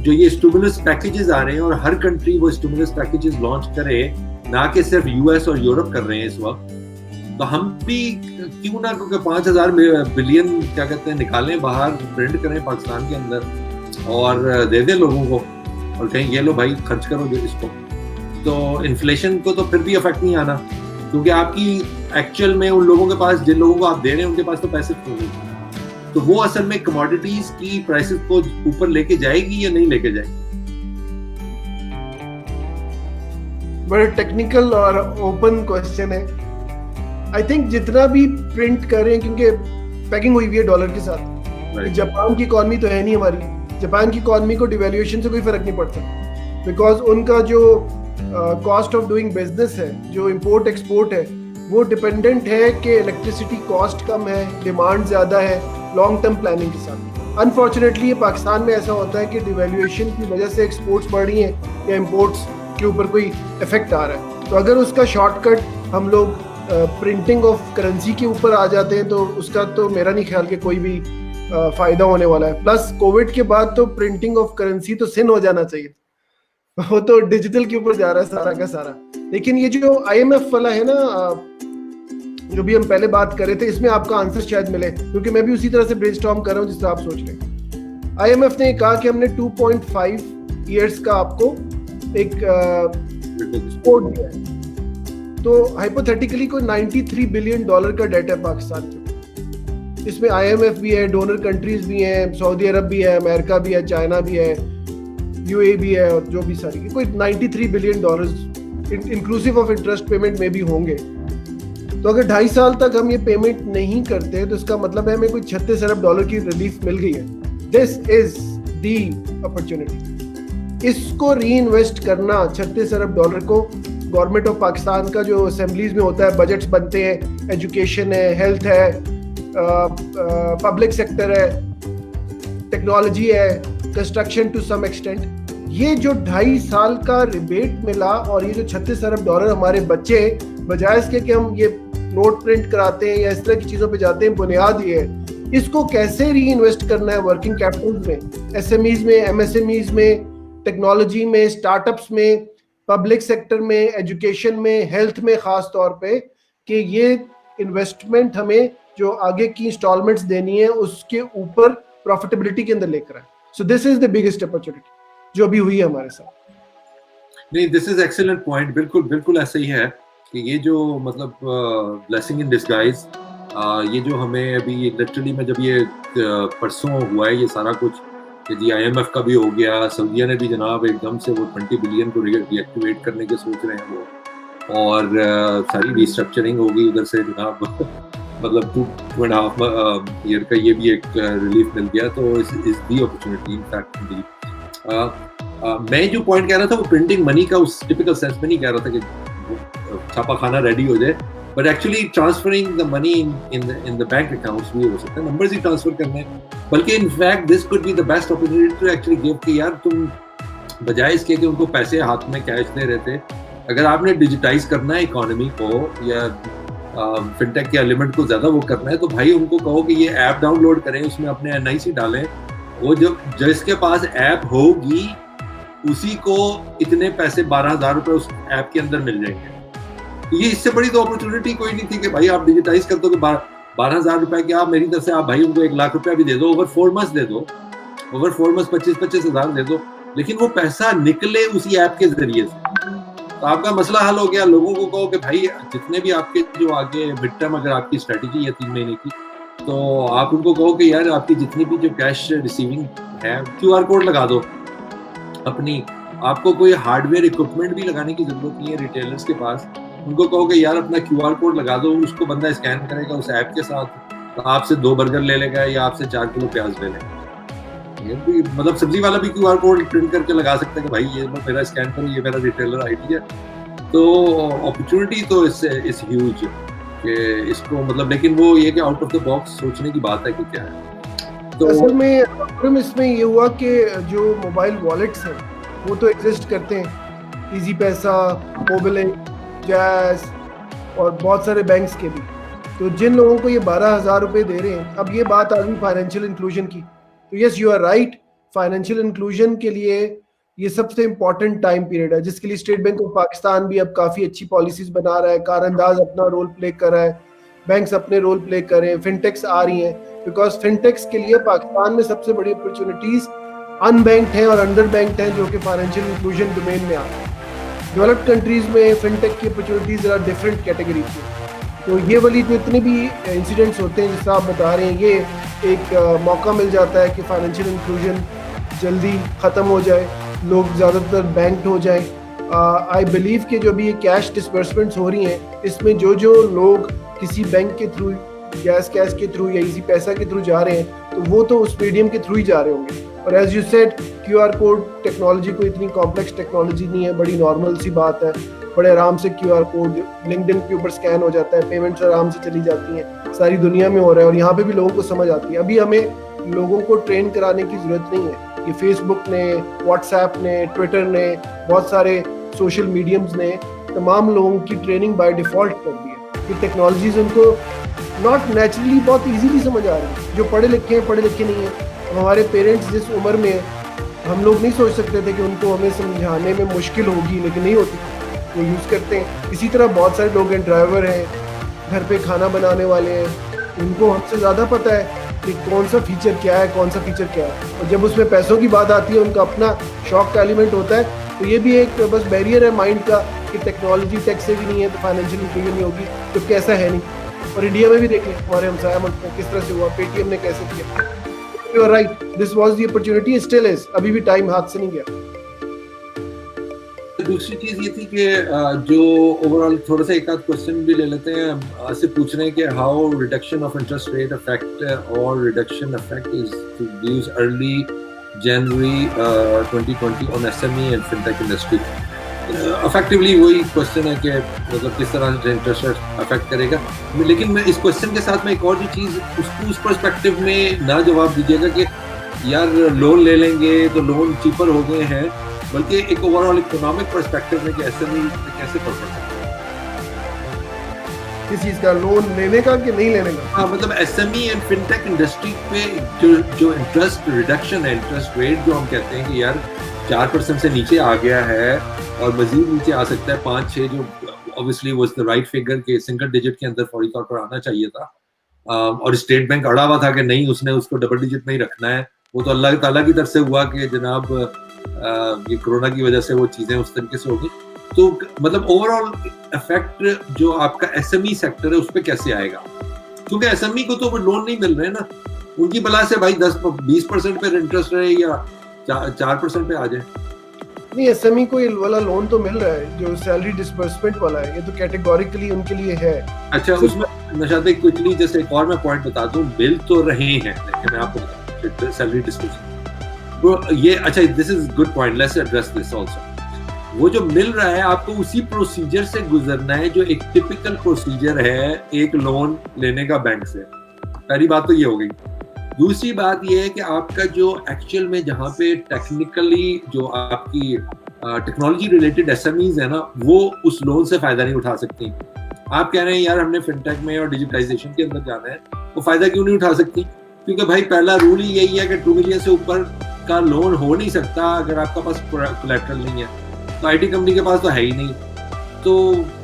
S3: जो ये स्टिमुलस पैकेजेस आ रहे हैं और हर कंट्री वो स्टिमुलस पैकेजेस लॉन्च करे, ना कि सिर्फ यूएस और यूरोप कर रहे हैं इस वक्त, तो हम भी क्यों ना 5,000 बिलियन क्या कहते हैं निकालें बाहर, प्रिंट करें पाकिस्तान के अंदर और दे दें लोगों को और कहें ये लो भाई खर्च करो जो इसको. तो इन्फ्लेशन को तो फिर भी इफेक्ट नहीं आना, क्योंकि आपकी एक्चुअल में उन लोगों के पास, जिन लोगों को आप दे रहे हैं उनके पास तो पैसे नहीं, तो वो असल में कमोडिटीज की प्राइसेस को ऊपर लेके जाएगी या नहीं लेके जाएगी.
S2: बड़ा टेक्निकल और ओपन क्वेश्चन है. आई थिंक जितना भी प्रिंट करें, क्योंकि पैकिंग हुई हुई है डॉलर के साथ. जापान की इकॉनमी तो है नहीं हमारी. जापान की इकॉनमी को डिवैल्यूएशन से कोई फर्क नहीं पड़ता, बिकॉज उनका जो कॉस्ट ऑफ डूइंग बिजनेस है, जो इंपोर्ट एक्सपोर्ट है, वो डिपेंडेंट है कि इलेक्ट्रिसिटी कॉस्ट कम है, डिमांड ज़्यादा है, लॉन्ग टर्म प्लानिंग के साथ. अनफॉर्चुनेटली ये पाकिस्तान में ऐसा होता है कि डिवैल्यूएशन की वजह से एक्सपोर्ट्स बढ़ रही हैं या इम्पोर्ट्स के ऊपर कोई इफेक्ट आ रहा है. तो अगर उसका शॉर्टकट हम लोग प्रिंटिंग ऑफ करेंसी के ऊपर आ जाते हैं तो उसका तो मेरा नहीं ख्याल कि कोई भी फ़ायदा होने वाला है. प्लस कोविड के बाद तो प्रिंटिंग ऑफ करेंसी तो सिन हो जाना चाहिए, वो तो डिजिटल के ऊपर जा रहा है सारा का सारा. लेकिन ये जो IMF वाला है ना, जो भी हम पहले बात कर रहे थे, इसमें आपका आंसर शायद मिले, क्योंकि मैं भी उसी तरह से ब्रेनस्टॉर्म कर रहा हूँ जिससे आप सोच रहे हैं. IMF ने कहा कि हमने 2.5 ईयर्स का आपको एक सपोर्ट दिया है. तो हाइपोथेटिकली कोई $93 बिलियन का डेट है पाकिस्तान के. इसमें IMF भी है, डोनर कंट्रीज भी हैं, सऊदी अरब भी है, अमेरिका भी है, चाइना भी है, UAE भी है, और जो भी सारी, कोई $93 billion inclusive of interest payment में भी होंगे. तो अगर 2.5 साल तक हम ये पेमेंट नहीं करते तो इसका मतलब है हमें कोई $36 अरब की रिलीफ मिल गई है. This is the opportunity. इसको री इन्वेस्ट करना, $36 अरब को, गवर्नमेंट ऑफ पाकिस्तान का जो असेंबलीज में होता है, बजट्स बनते हैं, एजुकेशन है, हेल्थ है, पब्लिक सेक्टर है, टेक्नोलॉजी है, कंस्ट्रक्शन टू सम एक्सटेंट, ये जो 2.5 साल का रिबेट मिला और ये जो $36 अरब हमारे बच्चे, बजाय इसके कि हम ये नोट प्रिंट कराते हैं या इस तरह की चीज़ों पे जाते हैं, बुनियाद ये है इसको कैसे री इन्वेस्ट करना है वर्किंग कैपिटल में, SMEs में, MSMEs में, टेक्नोलॉजी में, स्टार्टअप्स में, पब्लिक सेक्टर में, एजुकेशन में, हेल्थ में खास तौर पे, कि ये इन्वेस्टमेंट हमें जो आगे की इंस्टॉलमेंट्स देनी है उसके ऊपर प्रॉफिटेबिलिटी के अंदर लेकर आए. सो this is the biggest opportunity जो अभी हुई है हमारे साथ.
S3: नहीं, दिस इज एक्सीलेंट पॉइंट. बिल्कुल बिल्कुल ऐसा ही है कि ये जो मतलब ब्लेसिंग इन डिस्गाइज, ये जो हमें अभी लिटरली में जब ये परसों हुआ है ये सारा कुछ, जी IMF का भी हो गया, सऊदीया ने भी जनाब एकदम से वो 20 बिलियन को रीएक्टिवेट करने के सोच रहे हैं वो, और सारी रिस्ट्रक्चरिंग होगी उधर से जनाब. मतलब 2.5 ईयर का ये भी एक रिलीफ मिल गया. तो इस दी अपॉर्चुनिटी इन फैक्ट. मैं जो पॉइंट कह रहा था वो प्रिंटिंग मनी का उस टिपिकल सेंस में नहीं कह रहा था कि छापा खाना रेडी हो जाए, but actually transferring the money in the bank accounts भी हो सकता है, नंबर्स ही ट्रांसफर करने. बल्कि in fact this could be the best opportunity to actually give कि यार तुम बजाय इसके कि उनको पैसे हाथ में कैश दे रहे थे, अगर आपने डिजिटाइज करना है इकोनॉमी को या फिनटेक के एलिमेंट को ज़्यादा वो करना है, तो भाई उनको कहो कि ये ऐप डाउनलोड करें, उसमें अपने NIC डालें, वो जब जिसके पास ऐप होगी उसी को इतने पैसे 12,000 रुपये उस ऐप के अंदर मिल जाएंगे. तो ये इससे बड़ी तो अपॉर्चुनिटी कोई नहीं थी कि भाई आप डिजिटाइज कर दो कि 12,000 रुपये के आप मेरी तरफ से आप भाई उनको 1 लाख रुपया भी दे दो, ओवर 4 मंथ्स दे दो, ओवर 4 मंथ्स 25,000 दे दो, लेकिन वो पैसा निकले उसी ऐप के जरिए से. तो आपका मसला हल हो गया। लोगों को कहो कि भाई जितने भी आपके जो आगे मिड टर्म अगर आपकी स्ट्रेटजी है 3 महीने की, तो आप उनको कहो कि यार आपकी जितनी भी जो कैश रिसीविंग है, QR कोड लगा दो अपनी। आपको कोई हार्डवेयर इक्विपमेंट भी लगाने की जरूरत नहीं है रिटेलर्स के पास। उनको कहो कि यार अपना QR कोड लगा दो, उसको बंदा स्कैन करेगा उस ऐप के साथ, तो आपसे 2 बर्गर ले लेगा या आपसे 4 किलो प्याज ले लेगा। ये भी मतलब सब्जी वाला भी QR कोड प्रिंट करके लगा सकते हैं कि भाई ये मेरा स्कैन करो, ये मेरा रिटेलर आईडी है। तो अपॉर्चुनिटी तो इससे इस ह्यूज कि इसको मतलब, लेकिन वो ये कि आउट ऑफ द बॉक्स सोचने की बात है कि क्या है। तो
S2: असल में इसमें ये हुआ कि जो मोबाइल वॉलेट्स हैं वो तो एग्जिस्ट करते हैं, इजी पैसा, मोबिलिंक, जैज़ और बहुत सारे बैंक्स के भी। तो जिन लोगों को ये 12,000 रुपये दे रहे हैं, अब ये बात आ गई फाइनेंशियल इंक्लूजन की, तो yes you are right, financial inclusion के लिए ये सबसे इम्पॉर्टेंट टाइम पीरियड है, जिसके लिए स्टेट बैंक ऑफ पाकिस्तान भी अब काफ़ी अच्छी पॉलिसीज बना रहा है, कारअंदाज अपना रोल प्ले कर रहा है, बैंक्स अपने रोल प्ले कर रहे हैं, फिनटेक्स आ रही हैं, बिकॉज फिनटेक्स के लिए पाकिस्तान में सबसे बड़ी अपॉर्चुनिटीज अनबैंक्ड हैं और अंडर बैंक्ड हैं, जो कि फाइनेंशियल इंक्लूजन डोमेन में आते हैं। डेवलप्ड कंट्रीज में फिनटेक की अपॉर्चुनिटीज जरा डिफरेंट कैटेगरी की। तो ये वाली जो इतने भी इंसिडेंट्स होते हैं जैसा आप बता रहे हैं, ये एक मौका मिल जाता है कि फाइनेंशियल इंक्लूजन जल्दी ख़त्म हो जाए, लोग ज़्यादातर बैंक्ड हो जाएं। आई बिलीव कि जो भी ये कैश डिसबर्समेंट्स हो रही हैं, इसमें जो जो लोग किसी बैंक के थ्रू, गैस कैश के थ्रू या इजी पैसा के थ्रू जा रहे हैं, तो वो तो उस मीडियम के थ्रू ही जा रहे होंगे। और as you said, QR code technology कोई इतनी कॉम्प्लेक्स टेक्नोलॉजी नहीं है, बड़ी नॉर्मल सी बात है, बड़े आराम से QR कोड लिंक्डइन के ऊपर स्कैन हो जाता है, पेमेंट्स आराम से चली जाती हैं, सारी दुनिया में हो रहा है और यहाँ पे भी लोगों को समझ आती है। अभी हमें लोगों को ट्रेन कराने की ज़रूरत नहीं है, ये फेसबुक ने, व्हाट्सएप ने, ट्विटर ने, बहुत सारे सोशल मीडियम्स ने तमाम लोगों की ट्रेनिंग बाय डिफ़ॉल्ट कर दी है कि टेक्नोलॉजीज उनको नॉट नेचुरली बहुत इजीली समझ आ रही है। जो पढ़े लिखे हैं, पढ़े लिखे नहीं हैं, हमारे पेरेंट्स जिस उम्र में हैं, हम लोग नहीं सोच सकते थे कि उनको हमें समझाने में मुश्किल होगी, लेकिन नहीं होती, वो यूज़ करते हैं। इसी तरह बहुत सारे लोग हैं, ड्राइवर हैं, घर पे खाना बनाने वाले हैं, उनको हमसे ज़्यादा पता है कि कौन सा फीचर क्या है, कौन सा फीचर क्या है। और जब उसमें पैसों की बात आती है, उनका अपना शौक का एलिमेंट होता है, तो ये भी एक बस बैरियर है माइंड का कि टेक्नोलॉजी टेक से भी नहीं है तो फाइनेंशियल इंक्लूजन नहीं होगी, तो कैसा है नहीं। और इंडिया में भी देखें, हमारे हमसाया मुल्क में किस तरह से हुआ, पेटीएम ने कैसे किया। You are right, this was the opportunity, still is, अभी भी टाइम हाथ से नहीं गया।
S3: दूसरी चीज ये थी कि जो ओवरऑल थोड़ा सा एक आध क्वेश्चन भी ले लेते हैं, आपसे पूछ रहे हैं कि how reduction of interest rate affect और reduction affect is to use early January 2020 on SME and fintech industry. Effectively वही क्वेश्चन है कि मतलब किस तरह से इंटरेस्ट रेट अफेक्ट करेगा। लेकिन मैं इस क्वेश्चन के साथ में एक और जो चीज़ उसको उस पर्सपेक्टिव में ना जवाब दीजिएगा कि यार लोन ले लेंगे तो लोन चीपर हो गए हैं, बल्कि एक ओवरऑल इकोनॉमिक पर्सपेक्टिव में कि SME कैसे पड़ सकता है,
S2: किस चीज़ का, लोन लेने का कि नहीं लेने का।
S3: हाँ मतलब SME एंड फिनटेक इंडस्ट्री पे जो इंटरेस्ट रिडक्शन है, इंटरेस्ट रेट जो हम कहते हैं कि यार 4% से नीचे आ गया है और मजीद नीचे आ सकता है 5-6, जो obviously was the right figure के सिंगल डिजिट के अंदर फौरी तौर पर आना चाहिए था। और स्टेट बैंक अड़ा हुआ था कि नहीं, उसने उसको डबल डिजिट में ही रखना है। वो तो अल्लाह ताला की तरफ से हुआ कि जनाब ये कोरोना की वजह से वो चीज़ें उस तरीके से होगी। तो मतलब ओवरऑल इफेक्ट जो आपका SME सेक्टर है उस पर कैसे आएगा, क्योंकि SME को तो वो लोन नहीं मिल रहे ना, उनकी बला से भाई 10-20% पे इंटरेस्ट रहे या 4% पे आ जाए।
S2: नहीं, SME को ये वाला लोन तो मिल रहा है जो सैलरी डिसबर्समेंट वाला है, ये तो कैटेगोरिकली उनके लिए है।
S3: अच्छा, उसमें नशाते क्विकली जैसे एक और मैं पॉइंट बता दूं, मिल तो रहे हैं, लेकिन मैं आपको बताऊं सैलरी डिस्क्रिप्शन ये, अच्छा this is good point, let's address this also. वो जो मिल रहा है आपको उसी प्रोसीजर से गुजरना है जो एक टिपिकल प्रोसीजर है एक लोन लेने का बैंक से। पहली बात तो ये हो गई। दूसरी बात ये है कि आपका जो एक्चुअल में जहाँ पे टेक्निकली जो आपकी टेक्नोलॉजी रिलेटेड SMEs है ना, वो उस लोन से फायदा नहीं उठा सकती। आप कह रहे हैं यार हमने फिनटेक में और डिजिटाइजेशन के अंदर जाना है, वो फायदा क्यों नहीं उठा सकती? क्योंकि भाई पहला रूल ही यही है कि 2 मिलियन से ऊपर का लोन हो नहीं सकता अगर आपका पास कोलैटरल नहीं है। तो IT कंपनी के पास तो है ही नहीं। तो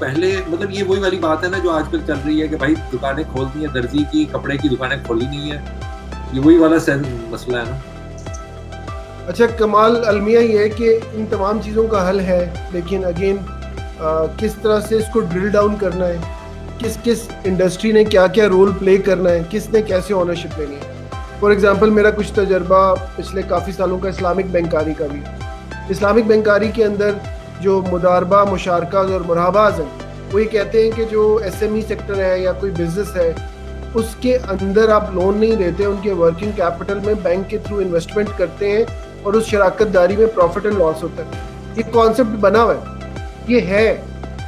S3: पहले मतलब ये वही वाली बात है ना जो आजकल चल रही है कि भाई दुकानें खोल दी हैं, दर्जी की, कपड़े की दुकानें खोली नहीं है, ये वही वाला मसला है ना।
S2: अच्छा, कमाल अलमिया ये है कि इन तमाम चीज़ों का हल है, लेकिन अगेन किस तरह से इसको ड्रिल डाउन करना है, किस किस इंडस्ट्री ने क्या क्या रोल प्ले करना है, किसने कैसे ओनरशिप लेनी है। फॉर एग्जांपल मेरा कुछ तजर्बा पिछले काफ़ी सालों का इस्लामिक बैंकारी का भी। इस्लामिक बैंकारी के अंदर जो मुदारबा, मुशारकात और मुराबाज हैं, वो ये कहते हैं कि जो SME सेक्टर है या कोई बिजनेस है, उसके अंदर आप लोन नहीं देते, उनके वर्किंग कैपिटल में बैंक के थ्रू इन्वेस्टमेंट करते हैं और उस शराकत दारी में प्रॉफिट एंड लॉस होता है। ये कॉन्सेप्ट बना हुआ है, ये है,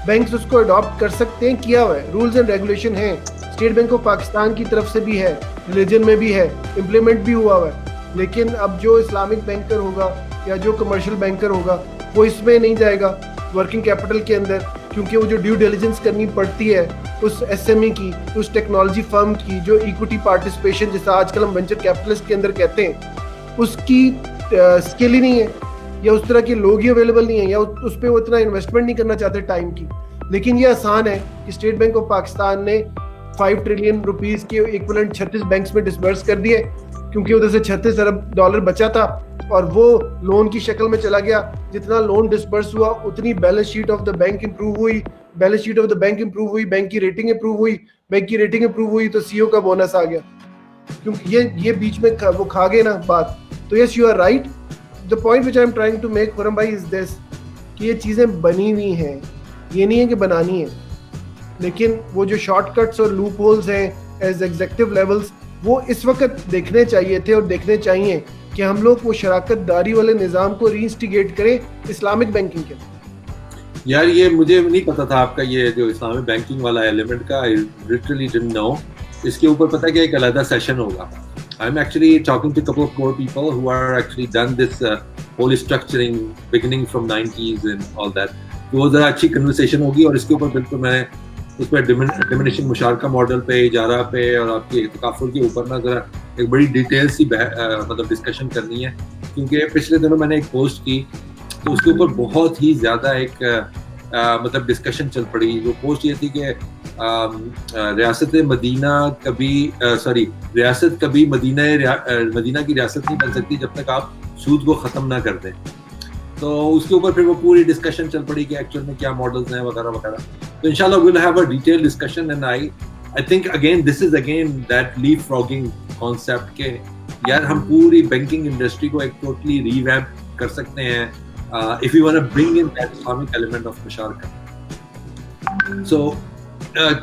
S2: बैंक्स उसको अडॉप्ट कर सकते हैं, किया हुआ है, रूल्स एंड रेगुलेशन हैं, स्टेट बैंक ऑफ पाकिस्तान की तरफ से भी है, रिलीजन में भी है, इम्प्लीमेंट भी हुआ हुआ है। लेकिन अब जो इस्लामिक बैंकर होगा या जो कमर्शियल बैंकर होगा वो इसमें नहीं जाएगा वर्किंग कैपिटल के अंदर, क्योंकि वो जो ड्यू डिलिजेंस करनी पड़ती है उस SME की, उस टेक्नोलॉजी फर्म की, जो इक्विटी पार्टिसिपेशन जैसा आजकल हम वेंचर कैपिटलिस्ट के अंदर कहते हैं, उसकी स्किल ही नहीं है, या उस तरह के लोग ही अवेलेबल नहीं है, या उस पर वो इतना इन्वेस्टमेंट नहीं करना चाहते टाइम की। लेकिन ये आसान है कि स्टेट बैंक ऑफ पाकिस्तान ने 5 ट्रिलियन रुपीस के इक्विवेलेंट 36 बैंक्स में डिसबर्स कर दिए, क्योंकि उधर से $36 अरब बचा था और वो लोन की शक्ल में चला गया। जितना लोन डिसबर्स हुआ उतनी balance sheet of the bank improve हुई, balance sheet of the bank improve हुई, बैंक की रेटिंग इंप्रूव हुई, बैंक की रेटिंग इंप्रूव हुई तो CEO का बोनस आ गया, क्योंकि ये बीच में वो खा गए ना बात। तो yes, you are right. The point which I am trying to make Khurram भाई इज दिस, कि ये चीज़ें बनी हुई हैं, ये नहीं है कि बनानी है, लेकिन वो जो शॉर्टकट्स और लूप होल्स हैं एज एग्जीक्यूटिव लेवल्स, वो इस वक्त देखने चाहिए थे और देखने चाहिए कि हम लोग वो शराकत दारी वाले निज़ाम को रीइंस्टिगेट करें इस्लामिक बैंकिंग के।
S3: यार ये मुझे नहीं पता था आपका ये जो इस्लामिक बैंकिंग वाला एलिमेंट का, आई लिटरली डिडंट नो। इसके ऊपर पता क्या एक अलग सेशन होगा। I am actually talking to couple of more people who are actually done this whole structuring beginning from 90s and all that. तो वो ज़रा अच्छी कन्वर्सेशन होगी और इसके ऊपर बिल्कुल मैंने उस पर डिमिनिशिंग मुशारका मॉडल पे, इजारा पे और आपके तकाफुल के ऊपर ना ज़रा एक बड़ी डिटेल सी मतलब डिस्कशन करनी है, क्योंकि पिछले दिनों मैंने एक पोस्ट की तो उसके ऊपर बहुत ही ज़्यादा एक मतलब डिस्कशन चल पड़ी। वो पोस्ट ये थी कि रियासत मदीना रियासत कभी मदीना की रियासत नहीं बन सकती जब तक आप सूद को ख़त्म ना कर दें। तो उसके ऊपर फिर वो पूरी डिस्कशन चल पड़ी कि एक्चुअल में क्या मॉडल्स हैं वगैरह वगैरह। तो इंशाल्लाह we'll have a detailed discussion and I think again this is again that leapfrogging concept के यार हम पूरी बैंकिंग इंडस्ट्री को एक टोटली रिवैम्प कर सकते हैं if we want to bring in that Islamic element of musharaka. So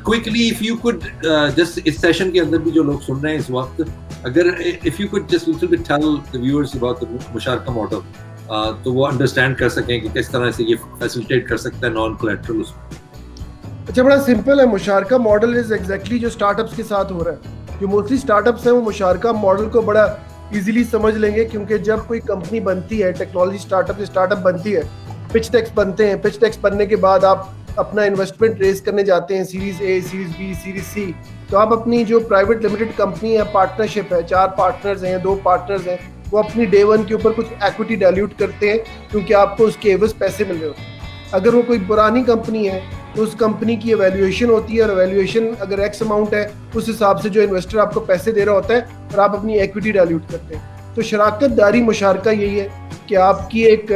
S3: quickly if you could just इस सेशन के अंदर भी जो लोग सुन रहे हैं इस वक्त, अगर if you could just little bit tell the viewers about the musharaka model तो वो अंडरस्टैंड कर सकें कि किस तरह से ये फैसिलिटेट कर सकता है नॉन कोलैटरल उसमें।
S2: अच्छा, बड़ा सिंपल है। मुशारका मॉडल इज एग्जैक्टली जो स्टार्टअप्स के साथ हो रहा है। जो मोस्टली स्टार्टअप्स हैं वो मुशारका मॉडल को बड़ा इजीली समझ लेंगे, क्योंकि जब कोई कंपनी बनती है, टेक्नोलॉजी स्टार्टअप बनती है, पिच टेक्स बनते हैं, पिच टेक्स बनने के बाद आप अपना इन्वेस्टमेंट रेज करने जाते हैं, series A, series B, series C। तो आप अपनी जो प्राइवेट लिमिटेड कंपनी है, पार्टनरशिप है, 4 पार्टनर्स हैं, 2 पार्टनर्स हैं, वो अपनी डे 1 के ऊपर कुछ एक्विटी डाइल्यूट करते हैं, क्योंकि आपको उसके एवज पैसे मिल रहे होते हैं। अगर वो कोई पुरानी कंपनी है तो उस कंपनी की एवैल्यूएशन होती है, और एवैल्यूएशन अगर X अमाउंट है उस हिसाब से जो इन्वेस्टर आपको पैसे दे रहा होता है और आप अपनी एक्विटी डाइल्यूट करते हैं। तो शराकत दारी मुशारका यही है कि आपकी एक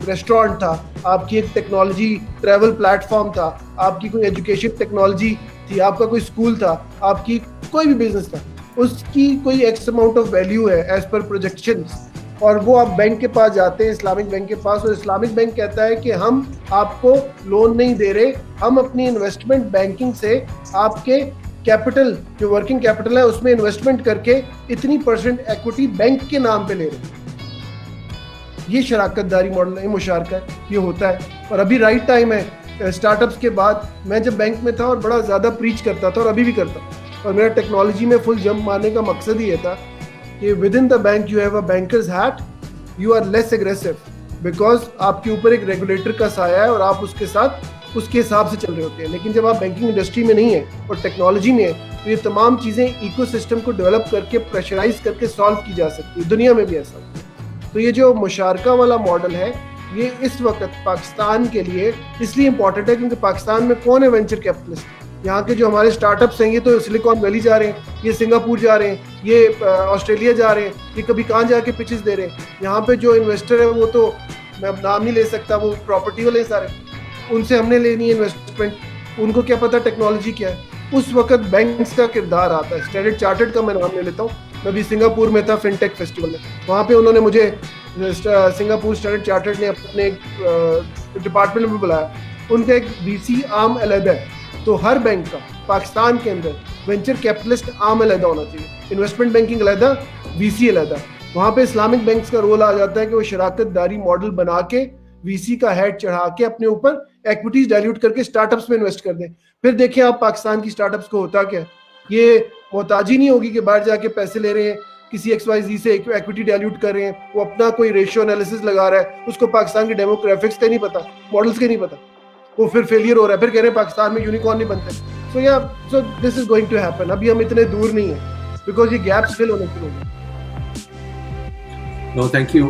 S2: रेस्टोरेंट था, आपकी एक टेक्नोलॉजी ट्रैवल प्लेटफॉर्म था, आपकी कोई एजुकेशन टेक्नोलॉजी थी, आपका कोई स्कूल था, आपकी कोई भी बिजनेस था, उसकी कोई एक्स अमाउंट ऑफ वैल्यू है एज पर प्रोजेक्शंस, और वो आप बैंक के पास जाते हैं, इस्लामिक बैंक के पास, और इस्लामिक बैंक कहता है कि हम आपको लोन नहीं दे रहे, हम अपनी इन्वेस्टमेंट बैंकिंग से आपके कैपिटल जो वर्किंग कैपिटल है उसमें इन्वेस्टमेंट करके इतनी % एक्विटी बैंक के नाम पे ले रहे हैं। ये शराकत दारी मॉडल है, मुशारका है, ये होता है। और अभी राइट टाइम है स्टार्टअप्स के बाद। मैं जब बैंक में था और बड़ा ज़्यादा प्रीच करता था और अभी भी करता हूँ, और मेरा टेक्नोलॉजी में फुल जंप मारने का मकसद ही ये था कि within the bank you have a bankers hat, you are less aggressive, because आपके ऊपर एक रेगुलेटर का साया है और आप उसके साथ उसके हिसाब से चल रहे होते हैं। लेकिन जब आप बैंकिंग इंडस्ट्री में नहीं है और टेक्नोलॉजी में है, तो ये तमाम चीज़ें इकोसिस्टम को डेवलप करके प्रेशराइज करके सॉल्व की जा सकती है, दुनिया में भी ऐसा होता है। तो ये जो मुशारका वाला मॉडल है, ये इस वक्त पाकिस्तान के लिए इसलिए इम्पॉर्टेंट है क्योंकि पाकिस्तान में कौन है वेंचर कैपिटलिस्ट? यहाँ के जो हमारे स्टार्टअप्स हैं, ये तो सिलिकॉन वैली जा रहे हैं, ये सिंगापुर जा रहे हैं, ये ऑस्ट्रेलिया जा रहे हैं, ये कभी कहाँ जाके पिचेस दे रहे हैं। यहाँ पे जो इन्वेस्टर है वो तो मैं नाम नहीं ले सकता, वो प्रॉपर्टी वाले सारे, उनसे हमने लेनी है इन्वेस्टमेंट, उनको क्या पता टेक्नोलॉजी क्या है। उस वक्त बैंक्स का किरदार आता है। स्टैंडर्ड चार्टर्ड का मैं नाम ले लेता हूँ, मैं भी सिंगापुर में था फिनटेक फेस्टिवल में, वहाँ पे उन्होंने मुझे सिंगापुर स्टैंडर्ड चार्टर्ड ने अपने डिपार्टमेंट में बुलाया। उनका एक वीसी आर्म अलग है, तो हर बैंक का पाकिस्तान के अंदर वेंचर कैपिटलिस्ट आर्म अलग होना चाहिए, इन्वेस्टमेंट बैंकिंग अलग, वीसी अलग। वहाँ पे इस्लामिक बैंक्स का रोल आ जाता है कि वो शराकतदारी मॉडल बना के वीसी का हेड चढ़ा के अपने ऊपर इक्विटीज डाइल्यूट करके स्टार्टअप्स में इन्वेस्ट कर दें। फिर देखिए आप पाकिस्तान की स्टार्टअप्स को होता क्या, ये मोहताजी नहीं होगी कि बाहर जाके पैसे ले रहे हैं किसी XYZ से इक्विटी डाइल्यूट कर रहे हैं, वो अपना कोई रेशियो एनालिसिस लगा रहा है, उसको पाकिस्तान के डेमोग्राफिक्स का नहीं पता, मॉडल्स के नहीं पता, वो फिर फेलियर हो रहा है, फिर कह रहे हैं पाकिस्तान में यूनिकॉर्न नहीं बनते। So this is going to happen. अभी हम इतने दूर नहीं है बिकॉज ये गैप्स फिल होने शुरू हो गए।
S3: No, thank you.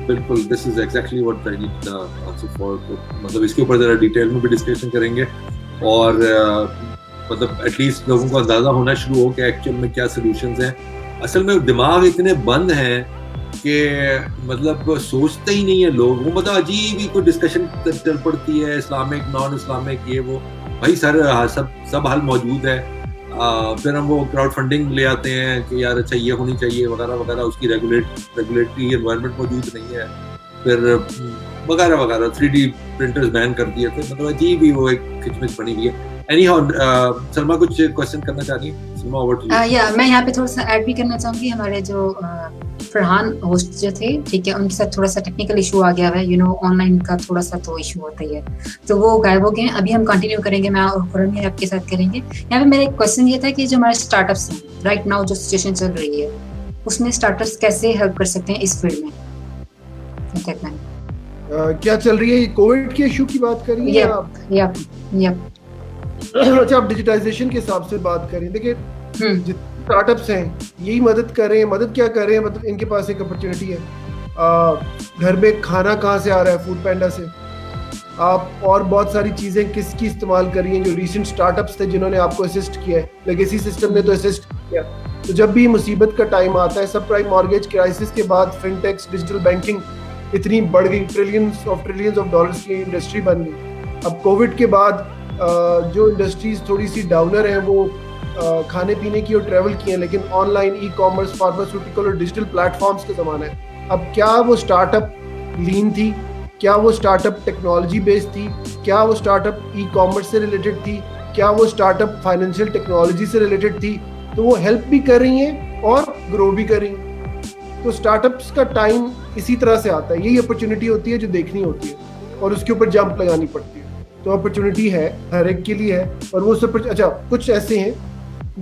S3: बिल्कुल, this is exactly what I need answer for. मतलब इसके ऊपर जरा डिटेल में भी डिस्कशन करेंगे और मतलब एटलीस्ट लोगों को अंदाजा होना शुरू हो कि एक्चुअल में क्या सॉल्यूशंस हैं। असल में दिमाग इतने बंद हैं कि मतलब सोचते ही नहीं है लोग, वो मतलब अजीब ही कोई डिस्कशन चल पड़ती है, इस्लामिक नॉन इस्लामिक ये वो, भाई सर सब हल मौजूद है। फिर हम वो क्राउड फंडिंग ले आते हैं कि यार अच्छा ये होनी चाहिए वगैरह वगैरह, उसकी रेगुलेटरी एनवायरनमेंट मौजूद नहीं है, फिर वगैरह वगैरह 3D प्रिंटर्स बैन कर दिए थे, मतलब अजीब ही वो एक खिचमिच बनी हुई है। एनीहाउ सलमा कुछ क्वेश्चन करना चाह रही है? Salma over to you.
S4: या मैं यहाँ पे थोड़ा सा ऐड भी करना चाहूंगी, हमारे जो फरहान होस्ट जो थे, ठीक है, उनके साथ थोड़ा सा टेक्निकल इशू आ गया है, यू नो ऑनलाइन का थोड़ा सा तो इशू होता ही है, तो वो गायब हो गए हैं। अभी हम कंटिन्यू करेंगे, मैं और खुरम भी आपके साथ करेंगे। यहाँ पे मेरा एक क्वेश्चन ये था कि जो हमारे स्टार्टअप्स हैं राइट नाउ, जो सिचुएशन चल रही है उसमें स्टार्टअप्स कैसे हेल्प कर सकते हैं इस फील्ड में?
S2: क्या चल रही है, कोविड के इशू की बात कर रही हैं आप?
S4: या
S2: अच्छा, आप डिजिटाइजेशन के हिसाब से बात करें, देखिए जितने स्टार्टअप्स हैं यही मदद कर रहे हैं। मदद क्या कर रहे हैं, मतलब इनके पास एक अपॉर्चुनिटी है, घर में खाना कहाँ से आ रहा है, फूड पैंडा से। आप और बहुत सारी चीज़ें किसकी इस्तेमाल कर रही हैं, जो रीसेंट स्टार्टअप्स थे जिन्होंने आपको असिस्ट किया है, लेगेसी सिस्टम ने तो असिस्ट किया। तो जब भी मुसीबत का टाइम आता है, सब प्राइम मॉर्गेज क्राइसिस के बाद फिनटेक्स, डिजिटल बैंकिंग इतनी बढ़ गई, ट्रिलियंस ऑफ डॉलर्स की इंडस्ट्री बन गई। अब कोविड के बाद जो इंडस्ट्रीज थोड़ी सी डाउनर हैं वो खाने पीने की और ट्रैवल की हैं, लेकिन ऑनलाइन ई कॉमर्स, फार्मास्यूटिकल और डिजिटल प्लेटफॉर्म्स का ज़माना है। अब क्या वो स्टार्टअप लीन थी, क्या वो स्टार्टअप टेक्नोलॉजी बेस्ड थी, क्या वो स्टार्टअप ई कॉमर्स से रिलेटेड थी, क्या वो स्टार्टअप फाइनेंशियल टेक्नोलॉजी से रिलेटेड थी, तो वो हेल्प भी कर रही हैं और ग्रो भी कर रही हैं। तो स्टार्टअप्स का टाइम इसी तरह से आता है, यही अपॉर्चुनिटी होती है जो देखनी होती है और उसके ऊपर जंप लगानी पड़ती है। तो अपॉर्चुनिटी है, हर एक के लिए है, और वो सब। अच्छा, कुछ ऐसे हैं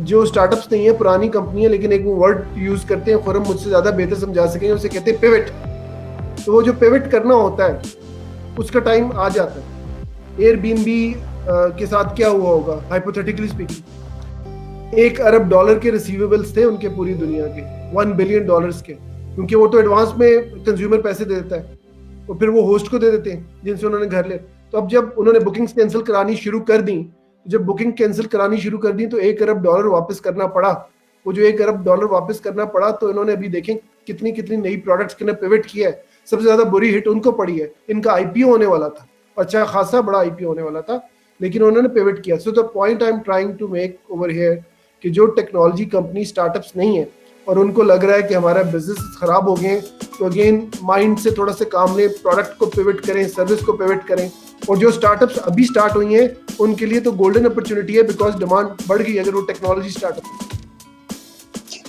S2: जो स्टार्टअप्स नहीं है, पुरानी कंपनी है, लेकिन एक वो वर्ड यूज करते हैं, खुरम मुझसे ज़्यादा बेहतर समझा सकेंगे, उसे कहते हैं पिवट। तो वो जो पिवट करना होता है उसका टाइम आ जाता है। एयरबीएनबी के साथ क्या हुआ होगा, हाइपोथेटिकली स्पीकिंग, $1 अरब के रिसीवेबल्स थे उनके पूरी दुनिया के, $1 बिलियन के, क्योंकि वो तो एडवांस में कंज्यूमर पैसे दे देता है और फिर वो होस्ट को दे देते हैं जिनसे उन्होंने घर ले। तो अब जब उन्होंने बुकिंग्स कैंसिल करानी शुरू कर दी, जब बुकिंग कैंसिल करानी शुरू कर दी तो $1 अरब वापस करना पड़ा। वो जो $1 अरब वापस करना पड़ा, तो इन्होंने अभी देखें कितनी कितनी नई प्रोडक्ट्स के पिवट किया है। सबसे ज्यादा बुरी हिट उनको पड़ी है, इनका आईपीओ होने वाला था, अच्छा खासा बड़ा आईपीओ होने वाला था, लेकिन उन्होंने पिवट किया। So the point I am trying to make over here कि जो टेक्नोलॉजी कंपनी स्टार्टअप्स नहीं है और उनको लग रहा है कि हमारा बिजनेस खराब हो गए, तो अगेन माइंड से थोड़ा सा काम लें, प्रोडक्ट को पिवट करें, सर्विस को पिवट करें। और जो स्टार्टअप्स अभी स्टार्ट हुई हैं उनके लिए तो गोल्डन अपॉर्चुनिटी है, बिकॉज डिमांड बढ़ गई अगर वो टेक्नोलॉजी स्टार्टअप।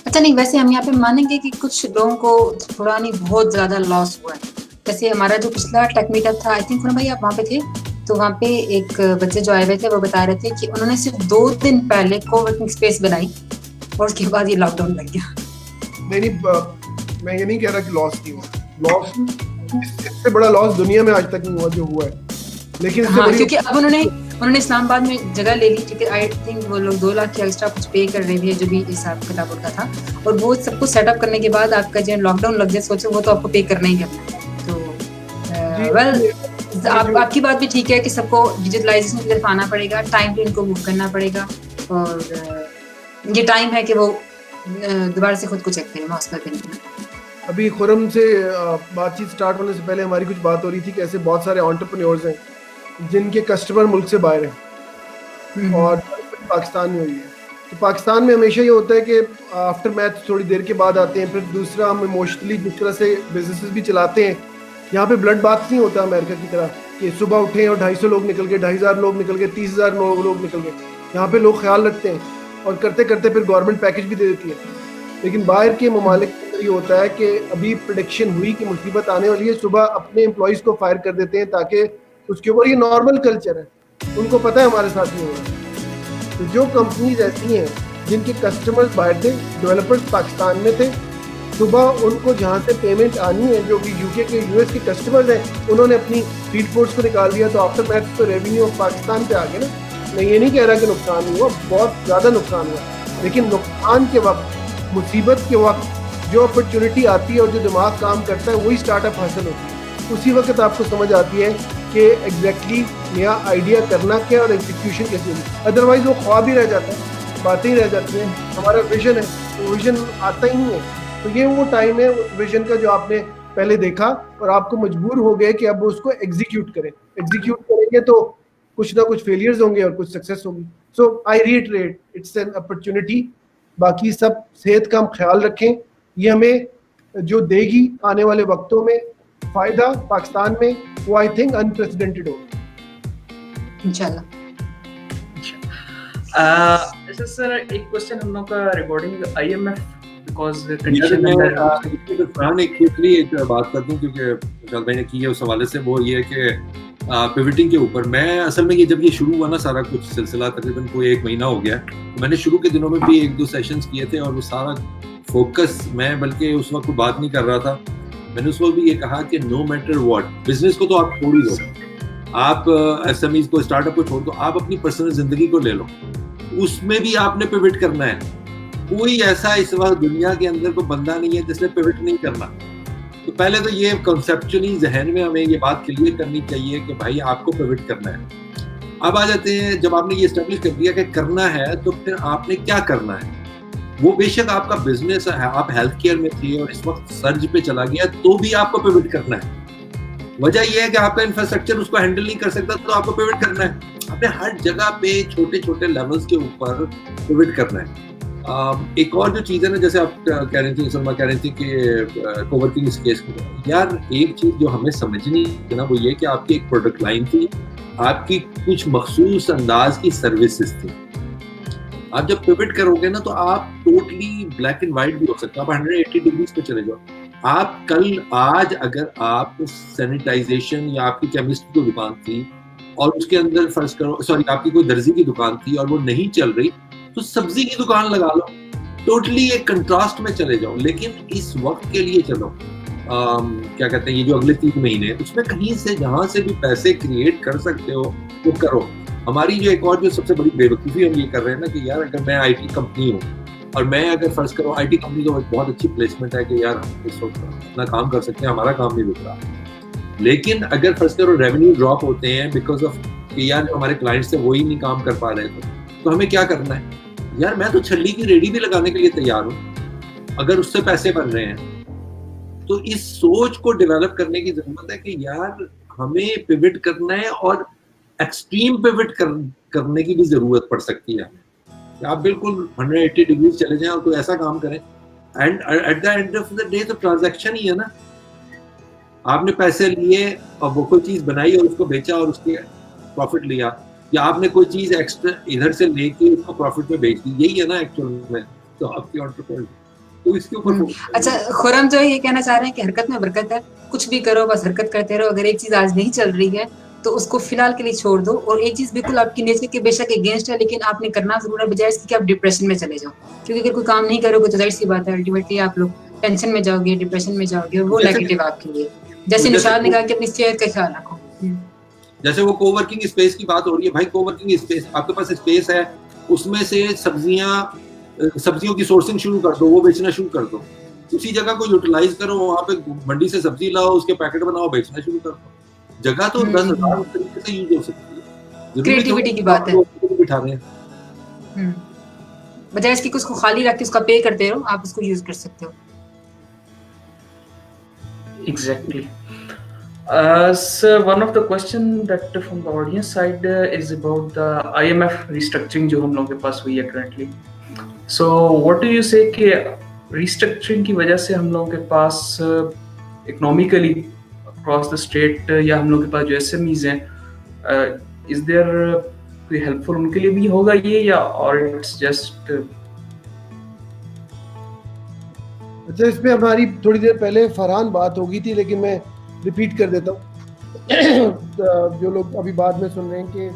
S4: अच्छा, नहीं वैसे हम यहाँ पे मानेंगे कि कुछ लोगों को थोड़ा नहीं बहुत ज्यादा लॉस हुआ है। जैसे हमारा जो पिछला टेक मीटअप था, आई थिंक भाई आप वहाँ पे थे, तो वहाँ पे एक बच्चे जो आए हुए थे वो बता रहे थे कि उन्होंने सिर्फ 2 दिन पहले कोवर्किंग स्पेस बनाई और उसके बाद ये लॉकडाउन लग गया।
S2: नहीं, मैं ये नहीं कह रहा कि लॉस नहीं हुआ, लॉस इससे बड़ा लॉस दुनिया में आज तक नहीं हुआ जो हुआ है, लेकिन
S4: हाँ, क्योंकि अब उन्होंने इस्लामाबाद में जगह ले ली, क्योंकि आई थिंक वो लोग 2 लाख की एक्स्ट्रा कुछ पे कर रहे थे, जो भी हिसाब किताब उनका था, और वो सब कुछ सेटअप करने के बाद आपका जो लॉकडाउन लग जाए, सोचो वो तो आपको पे करना ही करना है। तो वेल, आपकी बात भी ठीक है कि सबको डिजिटलाइजेशन की तरफ आना पड़ेगा, टाइम पे इनको मूव करना पड़ेगा, और ये टाइम है कि वो दोबारा से खुद को चेक करें, मौसम करें।
S2: अभी खुरम से बातचीत स्टार्ट होने से पहले हमारी कुछ बात हो रही थी कि ऐसे बहुत सारे एंटरप्रेन्योर्स हैं जिनके कस्टमर मुल्क से बाहर हैं और पाकिस्तान में हुई है। तो पाकिस्तान में हमेशा ये होता है कि आफ्टर मैच थोड़ी देर के बाद आते हैं। फिर दूसरा, हम इमोशनली जिस तरह से बिजनेसेस भी चलाते हैं, यहाँ पे ब्लड बाथ नहीं होता अमेरिका की तरह कि सुबह उठे और 250 लोग निकल गए, 2500 लोग निकल गए, 30,000 लोग निकल गए। यहाँ पे लोग ख्याल रखते हैं और करते करते फिर गवर्नमेंट पैकेज भी दे देती है। लेकिन बाहर के ममालिक के अंदर ये होता है कि अभी प्रेडिक्शन हुई कि मुसीबत आने वाली है, सुबह अपने एम्प्लॉयज़ को फायर कर देते हैं ताकि उसके ऊपर, ये नॉर्मल कल्चर है, उनको पता है हमारे साथ नहीं हो रहा। तो जो कंपनीज ऐसी हैं जिनके कस्टमर्स बाहर थे, डेवलपर्स पाकिस्तान में थे, सुबह उनको जहाँ से पेमेंट आनी है, जो भी यूके के यूएस के कस्टमर्स हैं, उन्होंने अपनी फील्ड फोर्स को निकाल दिया। तो आफ्टर मैच तो रेवेन्यू ऑफ पाकिस्तान पे आ गया ना। मैं ये नहीं कह रहा कि नुकसान नहीं हुआ, बहुत ज़्यादा नुकसान हुआ, लेकिन नुकसान के वक्त, मुसीबत के वक्त जो अपॉर्चुनिटी आती है और जो दिमाग काम करता है, वही स्टार्टअप हासिल होती है। उसी वक्त आपको समझ आती है कि एग्जैक्टली नया आइडिया करना क्या और एग्जीक्यूशन कैसे होगी। अदरवाइज वो ख्वाब ही रह जाता है, बातें ही रह जाती हैं। हमारा विजन है, वो विजन आता ही नहीं है। तो ये वो टाइम है उस विजन का जो आपने पहले देखा और आपको मजबूर हो गए कि अब उसको एग्जीक्यूट करें। एग्जीक्यूट करेंगे तो कुछ ना कुछ फेलियर्स होंगे और कुछ सक्सेस होगी। सो आई रीइटरेट, इट्स एन अपॉर्चुनिटी। बाकी सब सेहत का हम ख्याल रखें, ये हमें जो देगी आने वाले वक्तों में फायदा पाकिस्तान में, वो आई थिंक अनप्रेसिडेंटेड होगा
S4: इंशाल्लाह।
S1: ऐसे सर एक क्वेश्चन हम लोग का रिगार्डिंग IMF, बिकॉज
S3: यार
S1: कंडीशन
S3: मैं फरहान एक क्विकली एक बात कर दूं, क्योंकि विशाल भाई ने की है उस हवाले से। वो ये है कि पिवटिंग के ऊपर, मैं असल में ये जब ये शुरू हुआ ना सारा कुछ सिलसिला, तकरीबन कोई 1 महीना हो गया, तो मैंने शुरू के दिनों में भी 1-2 सेशंस किए थे और वो सारा फोकस, मैं बल्कि उस वक्त बात नहीं कर रहा था, मैंने उस वक्त भी ये कहा कि नो मैटर व्हाट, बिजनेस को तो आप छोड़ ही दो, आप SMEs को, स्टार्टअप को छोड़ दो, आप अपनी पर्सनल जिंदगी को ले लो, उसमें भी आपने पिवट करना है। कोई ऐसा इस वक्त दुनिया के अंदर कोई बंदा नहीं है जिसने पिवट नहीं करना। तो पहले तो ये कॉन्सेप्चुअली जहन में हमें ये बात क्लियर करनी चाहिए कि भाई आपको पिवट करना है। अब आ जाते हैं, जब आपने ये एस्टेब्लिश कर दिया कि करना है, तो फिर आपने क्या करना है। वो बेशक आपका बिजनेस है, आप हेल्थ केयर में थे और इस वक्त सर्ज पे चला गया, तो भी आपको पिवट करना है। वजह यह है कि आपका इंफ्रास्ट्रक्चर उसको हैंडल नहीं कर सकता, तो आपको पिवट करना है। आपने हर जगह पे छोटे छोटे लेवल्स के ऊपर पिवट करना है। एक और जो चीज़ है ना, जैसे आप कह रही थी, सलमा कह रही थी कि कोवर्किंग स्पेस को, यार एक चीज़ जो हमें समझनी है ना, वो ये कि आपकी एक प्रोडक्ट लाइन थी, आपकी कुछ मखसूस अंदाज की सर्विसेज थी। आप जब पिवट करोगे ना, तो आप टोटली ब्लैक एंड व्हाइट भी हो सकता है, आप 180 डिग्रीज पे चले जाओ। आप आज अगर आप सैनिटाइजेशन या आपकी केमिस्ट की दुकान थी और उसके अंदर फर्ज करो, सॉरी, आपकी कोई दर्जी की दुकान थी और वो नहीं चल रही, तो सब्जी की दुकान लगा लो, टोटली एक कंट्रास्ट में चले जाओ। लेकिन इस वक्त के लिए चलो, क्या कहते हैं, ये जो अगले 3 महीने, उसमें कहीं से जहां से भी पैसे क्रिएट कर सकते हो वो करो। हमारी जो एक और जो सबसे बड़ी बेवकूफ़ी हम ये कर रहे हैं ना कि यार अगर मैं IT कंपनी हूँ और मैं अगर फर्ज करो, IT कंपनी तो बहुत अच्छी प्लेसमेंट है कि यार हम इस वक्त अपना काम कर सकते हैं, हमारा काम नहीं रुक रहा। लेकिन अगर फर्ज करो रेवेन्यू ड्रॉप होते हैं बिकॉज ऑफ कि यार जो हमारे क्लाइंट्स थे वही नहीं काम कर पा रहे थे, तो हमें क्या करना है? यार मैं तो छल्ली की रेडी भी लगाने के लिए तैयार हूँ अगर उससे पैसे बन रहे हैं। तो इस सोच को डेवलप करने की जरूरत है कि यार हमें पिवट करना है और एक्सट्रीम पिवट करने की भी जरूरत पड़ सकती है। आप बिल्कुल 180 डिग्री चले जाएं और कोई ऐसा काम करें, and at the end of the day तो ट्रांजैक्शन ही है ना। आपने पैसे लिए और वो कोई चीज बनाई और उसको बेचा और उसके प्रॉफिट लिया, या आपने कोई चीज एक्स्ट्रा इधर से लेके उसको प्रॉफिट में बेच दी, यही है ना एक्चुअल में तो आपकी एंटरप्रेन्योर। तो इसके ऊपर
S4: अच्छा, खुरम जो ये कहना चाह रहे हैं कि हरकत में बरकत है, कुछ भी करो बस हरकत करते रहो। अगर एक चीज आज नहीं चल रही है तो उसको फिलहाल के लिए छोड़ दो, और एक चीज बिल्कुल आपकी नेचर के बेशक अगेंस्ट है लेकिन आपने करना जरूर है, बजाय इसके कि आप डिप्रेशन में चले जाओ। क्योंकि अगर कोई काम नहीं करोगे तो जाहिर सी बात है अल्टीमेटली आप लोग टेंशन में जाओगे, डिप्रेशन में जाओगे, और वो नेगेटिव आपके लिए। जैसे निशाद ने कहा कि अपनी सेहत का ख्याल रखो।
S3: जैसे वो कोवर्किंग स्पेस की बात हो रही है, भाई कोवर्किंग स्पेस, आपके पास स्पेस है, उसमें से सब्जियों की सोर्सिंग शुरू कर दो, वो बेचना शुरू कर दो। उसी जगह को यूटिलाइज करो, वहाँ पे मंडी से सब्जी लाओ, उसके पैकेट बनाओ, बेचना शुरू कर दो। जगह तो 10,000 तरीके से यूज हो सकती है।
S4: क्रिएटिविटी की बात है।
S3: बिठा रहे हैं
S4: बजाय इसकी उसको खाली रख के उसका पे करते रहो, आप उसको यूज कर सकते हो।
S1: Exactly. So one of the question that from the audience side is about the IMF restructuring जो हम लोगों के पास हुई है currently. So what do you say कि restructuring की वजह से हम लोगों के पास economically across the state या हम लोगों के पास जो SMEs हैं is there कोई helpful उनके लिए भी होगा ये या or it's just
S2: अच्छा, इस पे हमारी थोड़ी देर पहले फरहान बात हो गई थी, लेकिन मैं रिपीट कर देता हूँ जो लोग अभी बाद में सुन रहे हैं कि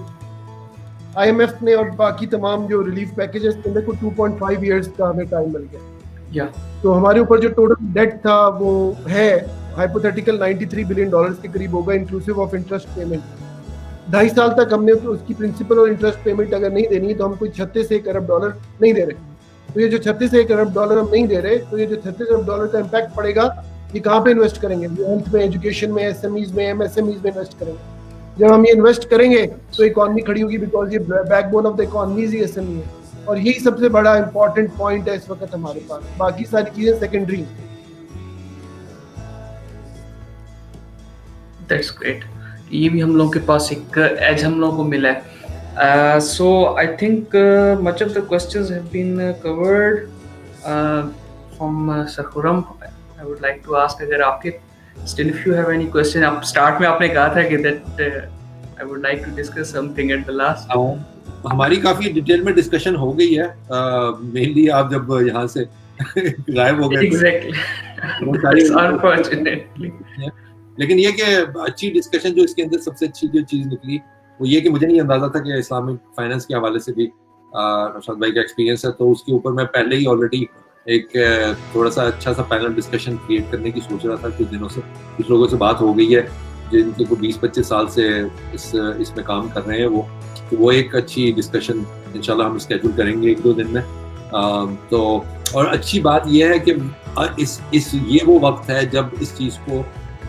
S2: IMF ने और बाकी तमाम जो रिलीफ पैकेजेस के अंदर को 2.5 इयर्स का हमें टाइम मिल गया।
S1: या
S2: तो हमारे ऊपर जो टोटल डेट था वो है हाइपोथेटिकल $93 बिलियन के करीब होगा, इंक्लूसिव ऑफ इंटरेस्ट पेमेंट। 2.5 साल तक हमने उसकी प्रिंसिपल और इंटरेस्ट पेमेंट अगर नहीं देनी तो हम कोई 36 अरब डॉलर नहीं दे रहे। तो ये जो 36 अरब डॉलर हम नहीं दे रहे, तो ये जो 36 अरब डॉलर का इम्पैक्ट पड़ेगा, ये कहाँ पे इन्वेस्ट करेंगे? हेल्थ में, एजुकेशन में, SMEs में, MSMEs में इन्वेस्ट करेंगे। जब हम ये इन्वेस्ट करेंगे तो इकॉनमी खड़ी होगी, बिकॉज ये backbone of the economy he SME है, और यही सबसे बड़ा इंपॉर्टेंट पॉइंट है इस वक्त हमारे पास। बाकी सारी चीजें सेकेंडरी।
S1: दैट्स ग्रेट, ये भी हम लोगों के पास एक एज हम लोगों को मिला है। So I think much of the questions have been covered from Sir Khurram. I would like to ask अगर आपके still if you have any question, आप start में आपने कहा था कि that I would like to discuss something at the last.
S3: हमारी काफी डिटेल में डिस्कशन हो गई है, मेनली आप जब यहाँ से गायब हो गए।
S1: Exactly. Unfortunately.
S3: लेकिन ये कि अच्छी डिस्कशन जो इसके अंदर सबसे अच्छी जो चीज निकली वो ये कि मुझे नहीं अंदाजा था कि इस्लामिक फाइनेंस के हवाले से भी नौशाद भाई का एक्सपीरियंस है, तो उसके ऊपर मैं पहले ही ऑलरेडी एक थोड़ा सा अच्छा सा पैनल डिस्कशन क्रिएट करने की सोच रहा था। कुछ दिनों से कुछ लोगों से बात हो गई है जिनके को 20-25 साल से इसमें काम कर रहे हैं, वो एक अच्छी डिस्कशन इंशाल्लाह हम स्केड्यूल करेंगे 1-2 दिन में। तो और अच्छी बात यह है कि ये वो वक्त है जब इस चीज़ को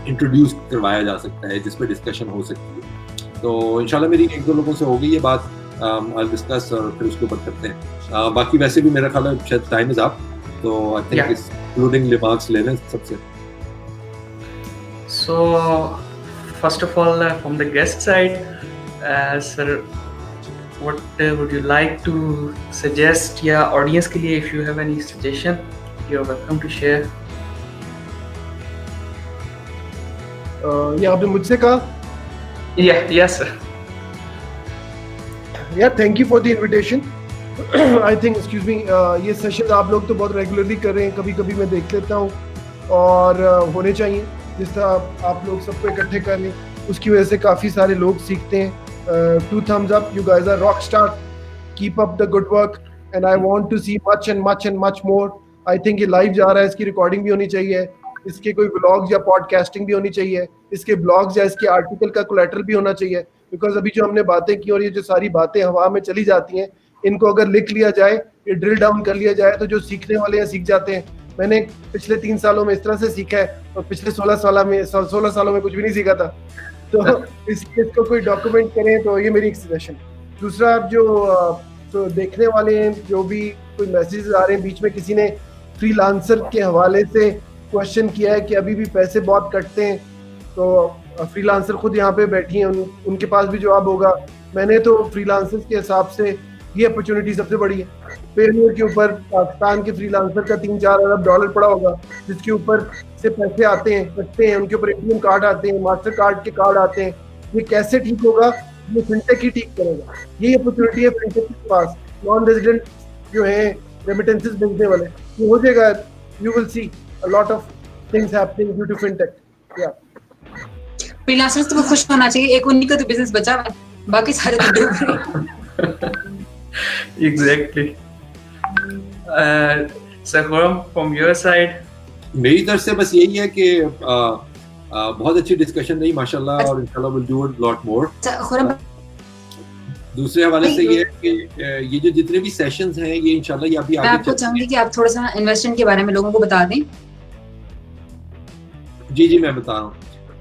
S3: इंट्रोड्यूस करवाया जा सकता है, जिसमें डिस्कशन हो सकती है। तो इंशाल्लाह मेरी 1-2 लोगों से हो गई ये बात, I'll discuss और फिर उसके ऊपर करते हैं। बाकी वैसे भी मेरा ख्याल है शायद टाइम इज अप, तो आई थिंक इंक्लूडिंग रिमार्क्स ले लें सबसे।
S1: So first of all from the guest side, sir, what would you like to suggest या audience के लिए if you have any suggestion, you're welcome to share.
S2: ये आपने मुझसे कहा?
S1: Yes sir.
S2: Yeah, thank you for the invitation. I think, excuse me, ये सेशन आप लोग तो बहुत रेगुलरली कर रहे हैं, कभी कभी मैं देख लेता हूँ, और होने चाहिए। जिस तरह आप लोग सबको इकट्ठे कर लें, उसकी वजह से काफ़ी सारे लोग सीखते हैं। 2 thumbs up, you guys are rock star, keep up the good work and I want to see much and much and much more. I think ये लाइव जा रहा है, इसकी रिकॉर्डिंग भी होनी चाहिए, इसके कोई ब्लॉग्स या पॉडकास्टिंग भी होनी चाहिए, इसके ब्लॉग्स या इसके आर्टिकल का कोलैटरल भी होना चाहिए। बिकॉज अभी जो हमने बातें की और ये जो सारी बातें हवा में चली जाती हैं, इनको अगर लिख लिया जाए, ये ड्रिल डाउन कर लिया जाए, तो जो सीखने वाले हैं सीख जाते हैं। मैंने पिछले 3 सालों में इस तरह से सीखा है और पिछले 16 सालों में कुछ भी नहीं सीखा था। तो इसको कोई डॉक्यूमेंट करें, तो ये मेरी एक सजेशन। दूसरा, जो तो देखने वाले हैं, जो भी कोई मैसेजेस आ रहे हैं, बीच में किसी ने फ्रीलांसर के हवाले से क्वेश्चन किया है कि अभी भी पैसे बहुत कटते हैं, तो फ्रीलांसर खुद यहाँ पे बैठी हैं, उनके पास भी जवाब होगा। मैंने तो फ्रीलांसर्स के हिसाब से ये अपॉर्चुनिटी सबसे बड़ी है। पेरोल के ऊपर पाकिस्तान के फ्रीलांसर का 3-4 अरब डॉलर पड़ा होगा, जिसके ऊपर से पैसे आते हैं, कटते हैं, उनके ऊपर ATM कार्ड आते हैं, मास्टर कार्ड के कार्ड आते हैं। ये कैसे ठीक होगा? ये फिनटेक ही ठीक करेगा। यही अपॉर्चुनिटी है फिनटेक के पास। नॉन रेजिडेंट जो है रेमिटेंसेस भेजने वाले, ये हो जाएगा। You will see a lot of things happening due to fintech. Yeah.
S4: Freelancers तो खुश होना चाहिए, एक उन्हीं का तो बिजनेस बचा है, बाकी सारे तो डूब रहे।
S1: Exactly. Sir Khurram, from your side.
S3: मेरी तरफ से बस यही है कि बहुत अच्छी डिस्कशन रही माशाल्लाह, और इंशाल्लाह will do it lot more. दूसरे हवाले से ये है कि ये जो जितने भी सेशंस हैं, ये इंशाल्लाह ये अभी आगे
S4: मैं आपको चाहूंगी कि आप थोड़ा सा इन्वेस्टमेंट के बारे में लोगों को बता दें।
S3: जी मैं बता रहा हूँ।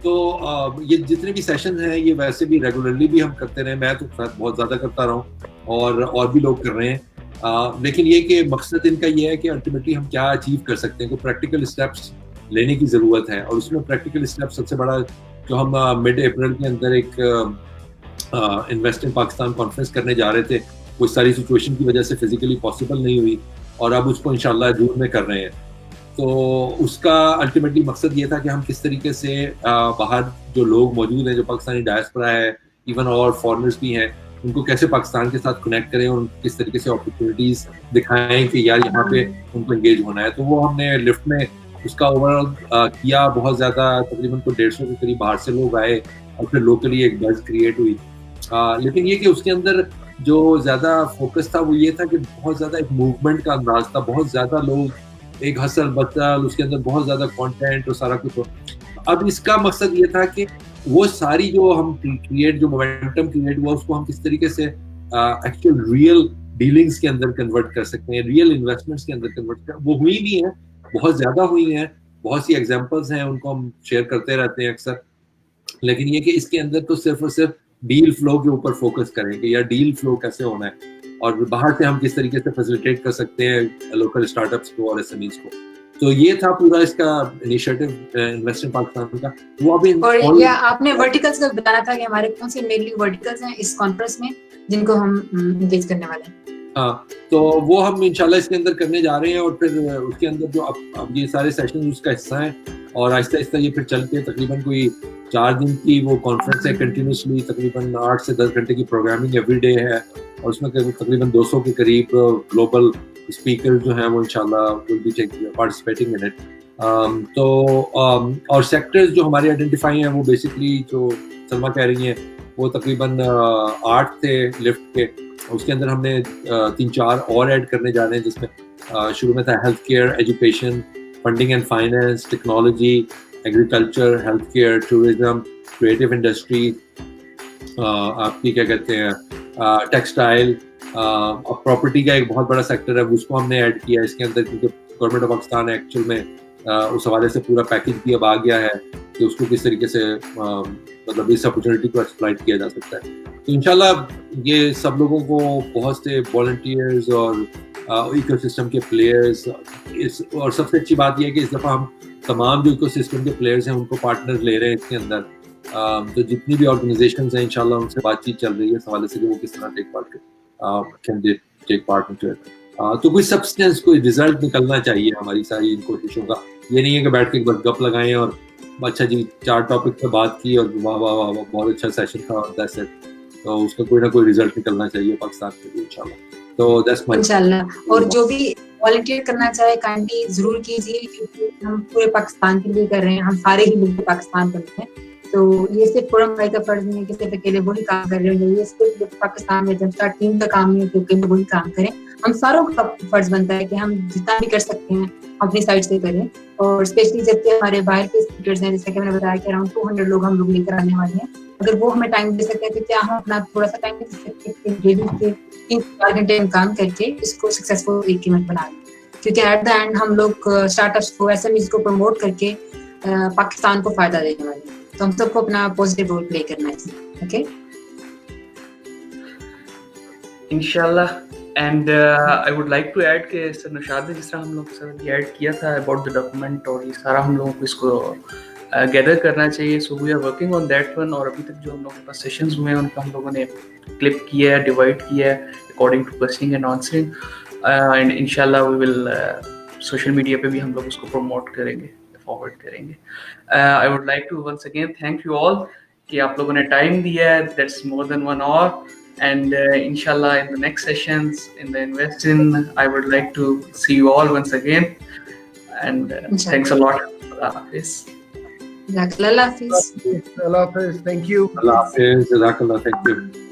S3: तो ये जितने भी सेशंस हैं, ये वैसे भी रेगुलरली भी हम करते रहे, मैं तो बहुत ज़्यादा करता रहा हूँ और भी लोग कर रहे हैं। लेकिन ये कि मकसद इनका ये है कि अल्टीमेटली हम क्या अचीव कर सकते हैं, तो प्रैक्टिकल स्टेप्स लेने की ज़रूरत है। और उसमें प्रैक्टिकल स्टेप सबसे बड़ा जो हम मिड अप्रैल के अंदर एक इन्वेस्ट इन पाकिस्तान कॉन्फ्रेंस करने जा रहे थे, वो सारी सिचुएशन की वजह से फिजिकली पॉसिबल नहीं हुई, और अब उसको इंशाल्लाह जून में कर रहे हैं। तो उसका अल्टीमेटली मकसद ये था कि हम किस तरीके से बाहर जो लोग मौजूद हैं, जो पाकिस्तानी डायस्पोरा है, इवन और फॉरेनर्स भी हैं, उनको कैसे पाकिस्तान के साथ कनेक्ट करें और किस तरीके से अपॉर्चुनिटीज दिखाएं कि यार यहाँ पे उनको एंगेज होना है। तो वो हमने लिफ्ट में उसका ओवरऑल किया। बहुत ज़्यादा तकरीबन तो 150 के करीब बाहर से लोग आए और फिर लोकली एक बज़ क्रिएट हुई। लेकिन ये कि उसके अंदर जो ज़्यादा फोकस था वो ये था कि बहुत ज़्यादा एक मूवमेंट का अंदाज था, बहुत ज़्यादा लोग, एक हसल बसल, उसके अंदर बहुत ज़्यादा कंटेंट और सारा कुछ हो। अब इसका मकसद ये था कि वो सारी जो हम क्रिएट, जो मोमेंटम क्रिएट हुआ, उसको हम किस तरीके से एक्चुअल रियल डीलिंग्स के अंदर कन्वर्ट कर सकते हैं, रियल इन्वेस्टमेंट्स के अंदर कन्वर्ट कर। वो हुई भी हैं, बहुत ज़्यादा हुई हैं, बहुत सी एग्जांपल्स हैं, उनको हम शेयर करते रहते हैं अक्सर। लेकिन ये कि इसके अंदर तो सिर्फ और सिर्फ डील फ्लो के ऊपर फोकस करेंगे, या डील फ्लो कैसे होना है और बाहर से हम किस तरीके से फैसिलिटेट कर सकते हैं लोकल स्टार्टअप्स को और एसएमईज को। तो ये था पूरा इसका इनिशिएटिव इन्वेस्ट इन पाकिस्तान का। वो अभी
S4: और या आपने वर्टिकल्स का बताना था कि हमारे कौन से मेनली वर्टिकल्स हैं इस कॉन्फ्रेंस में जिनको हम एंगेज करने वाले हैं।
S3: हाँ, तो वो हम इंशाल्लाह इसके अंदर करने जा रहे हैं, और फिर उसके अंदर जो अब ये सारे सेशन उसका हिस्सा है, और आहिस्ता आहिस्ता ये फिर चल के तकरीबन कोई 4 दिन की वो कॉन्फ्रेंस है कंटिन्यूसली, तकरीबन 8 से 10 घंटे की प्रोग्रामिंग एवरी डे है, और उसमें तकरीबन 200 के करीब ग्लोबल स्पीकर जो हैं वो इंशाल्लाह will be participating in it. तो और सेक्टर्स जो हमारे आइडेंटिफाई हैं वो बेसिकली जो सलमा कह रही हैं वो तकरीबन 8 थे लिफ्ट के। उसके अंदर हमने 3-4 और ऐड करने जा रहे हैं, जिसमें शुरू में था health care, education, funding and finance, technology, agriculture, health care, tourism, creative industry, आपकी क्या कहते हैं टेक्सटाइल, प्रॉपर्टी का एक बहुत बड़ा सेक्टर है, उसको हमने ऐड किया इसके अंदर, क्योंकि गवर्नमेंट ऑफ पाकिस्तान एक्चुअल में उस हवाले से पूरा पैकेज भी अब आ गया है कि उसको किस तरीके से मतलब इस अपॉर्चुनिटी को एक्सप्लॉइट किया जा सकता है। तो इंशाल्लाह ये सब लोगों को, बहुत से वॉलंटियर्स और इकोसिस्टम के प्लेयर्स, और सबसे अच्छी बात यह है कि इस दफ़ा हम तमाम जो इकोसिस्टम के प्लेयर्स हैं उनको पार्टनर ले रहे हैं इसके अंदर। तो जितनी भी ऑर्गेनाइजेशंस हैं इंशाल्लाह उनसे बातचीत चल रही है इस हवाले से कि वो किस तरह टेक पार्ट में तो कोई सब्सटेंस, कोई रिजल्ट निकलना चाहिए हमारी सारी इन कोशिशों का। ये नहीं है कि बैठ के बस गप लगाएं और अच्छा जी 4 टॉपिक पे बात की और वाह वाह वाह बहुत अच्छा सेशन था, दैट्स इट। तो उसका कोई ना कोई रिजल्ट निकलना चाहिए पाकिस्तान के लिए इंशाल्लाह। तो दैट्स माय
S4: इंशाल्लाह। और जो भी वॉलंटियर करना चाहे काइंडली जरूर कीजिए, क्योंकि हम पूरे पाकिस्तान के लिए कर रहे हैं, हम सारे ही लोग पाकिस्तान के हैं। तो ये सिर्फ खुरम भाई का फर्ज नहीं है कि सिर्फ अकेले वही काम कर रहे हैं, ये सिर्फ पाकिस्तान में जनता टीम का काम नहीं है क्योंकि वही काम करें। हम सारों का फर्ज बनता है कि हम जितना भी कर सकते हैं अपनी साइड से करें, और स्पेशली जबकि हमारे बाहर के स्पीकर्स हैं, जैसे कि मैंने बताया कि अराउंड 200 लोग हम लोग लेकर आने वाले हैं। अगर वो हमें टाइम दे सकते हैं तो क्या हम अपना थोड़ा सा टाइम दे सकते हैं 3-4 घंटे में काम करके इसको सक्सेसफुल इवेंट बना लें, क्योंकि एट द एंड हम लोग स्टार्टअप्स को, एसएमईज को प्रमोट करके पाकिस्तान को फायदा देने वाले हैं। तो हम सबको अपना पॉजिटिव रोल प्ले करना है। ओके,
S1: इंशाल्लाह। And I would like to add कि सर नौशाद ने जिस तरह हम लोग सर ऐड किया था अबाउट द डॉक्यूमेंट, और ये सारा हम लोगों को इसको गैदर करना चाहिए। So we are working on that one, और अभी तक जो हम लोगों के पास सेशंस हुए हैं उनको हम लोगों ने क्लिप किया है, डिवाइड किया है according to questioning and answering, and इंशाल्लाह वी विल सोशल मीडिया पे भी हम लोग उसको प्रमोट करेंगे, फॉरवर्ड करेंगे। I would like to once again thank you all कि आप लोगों ने टाइम दिया है, that's more than 1 hour, and inshallah in the next sessions in the Invest In, I would like to see you all once again, and thanks a lot. Allah Hafiz.
S2: Allah Hafiz. Thank you.
S3: Allah Hafiz. Jazakallah. Thank you.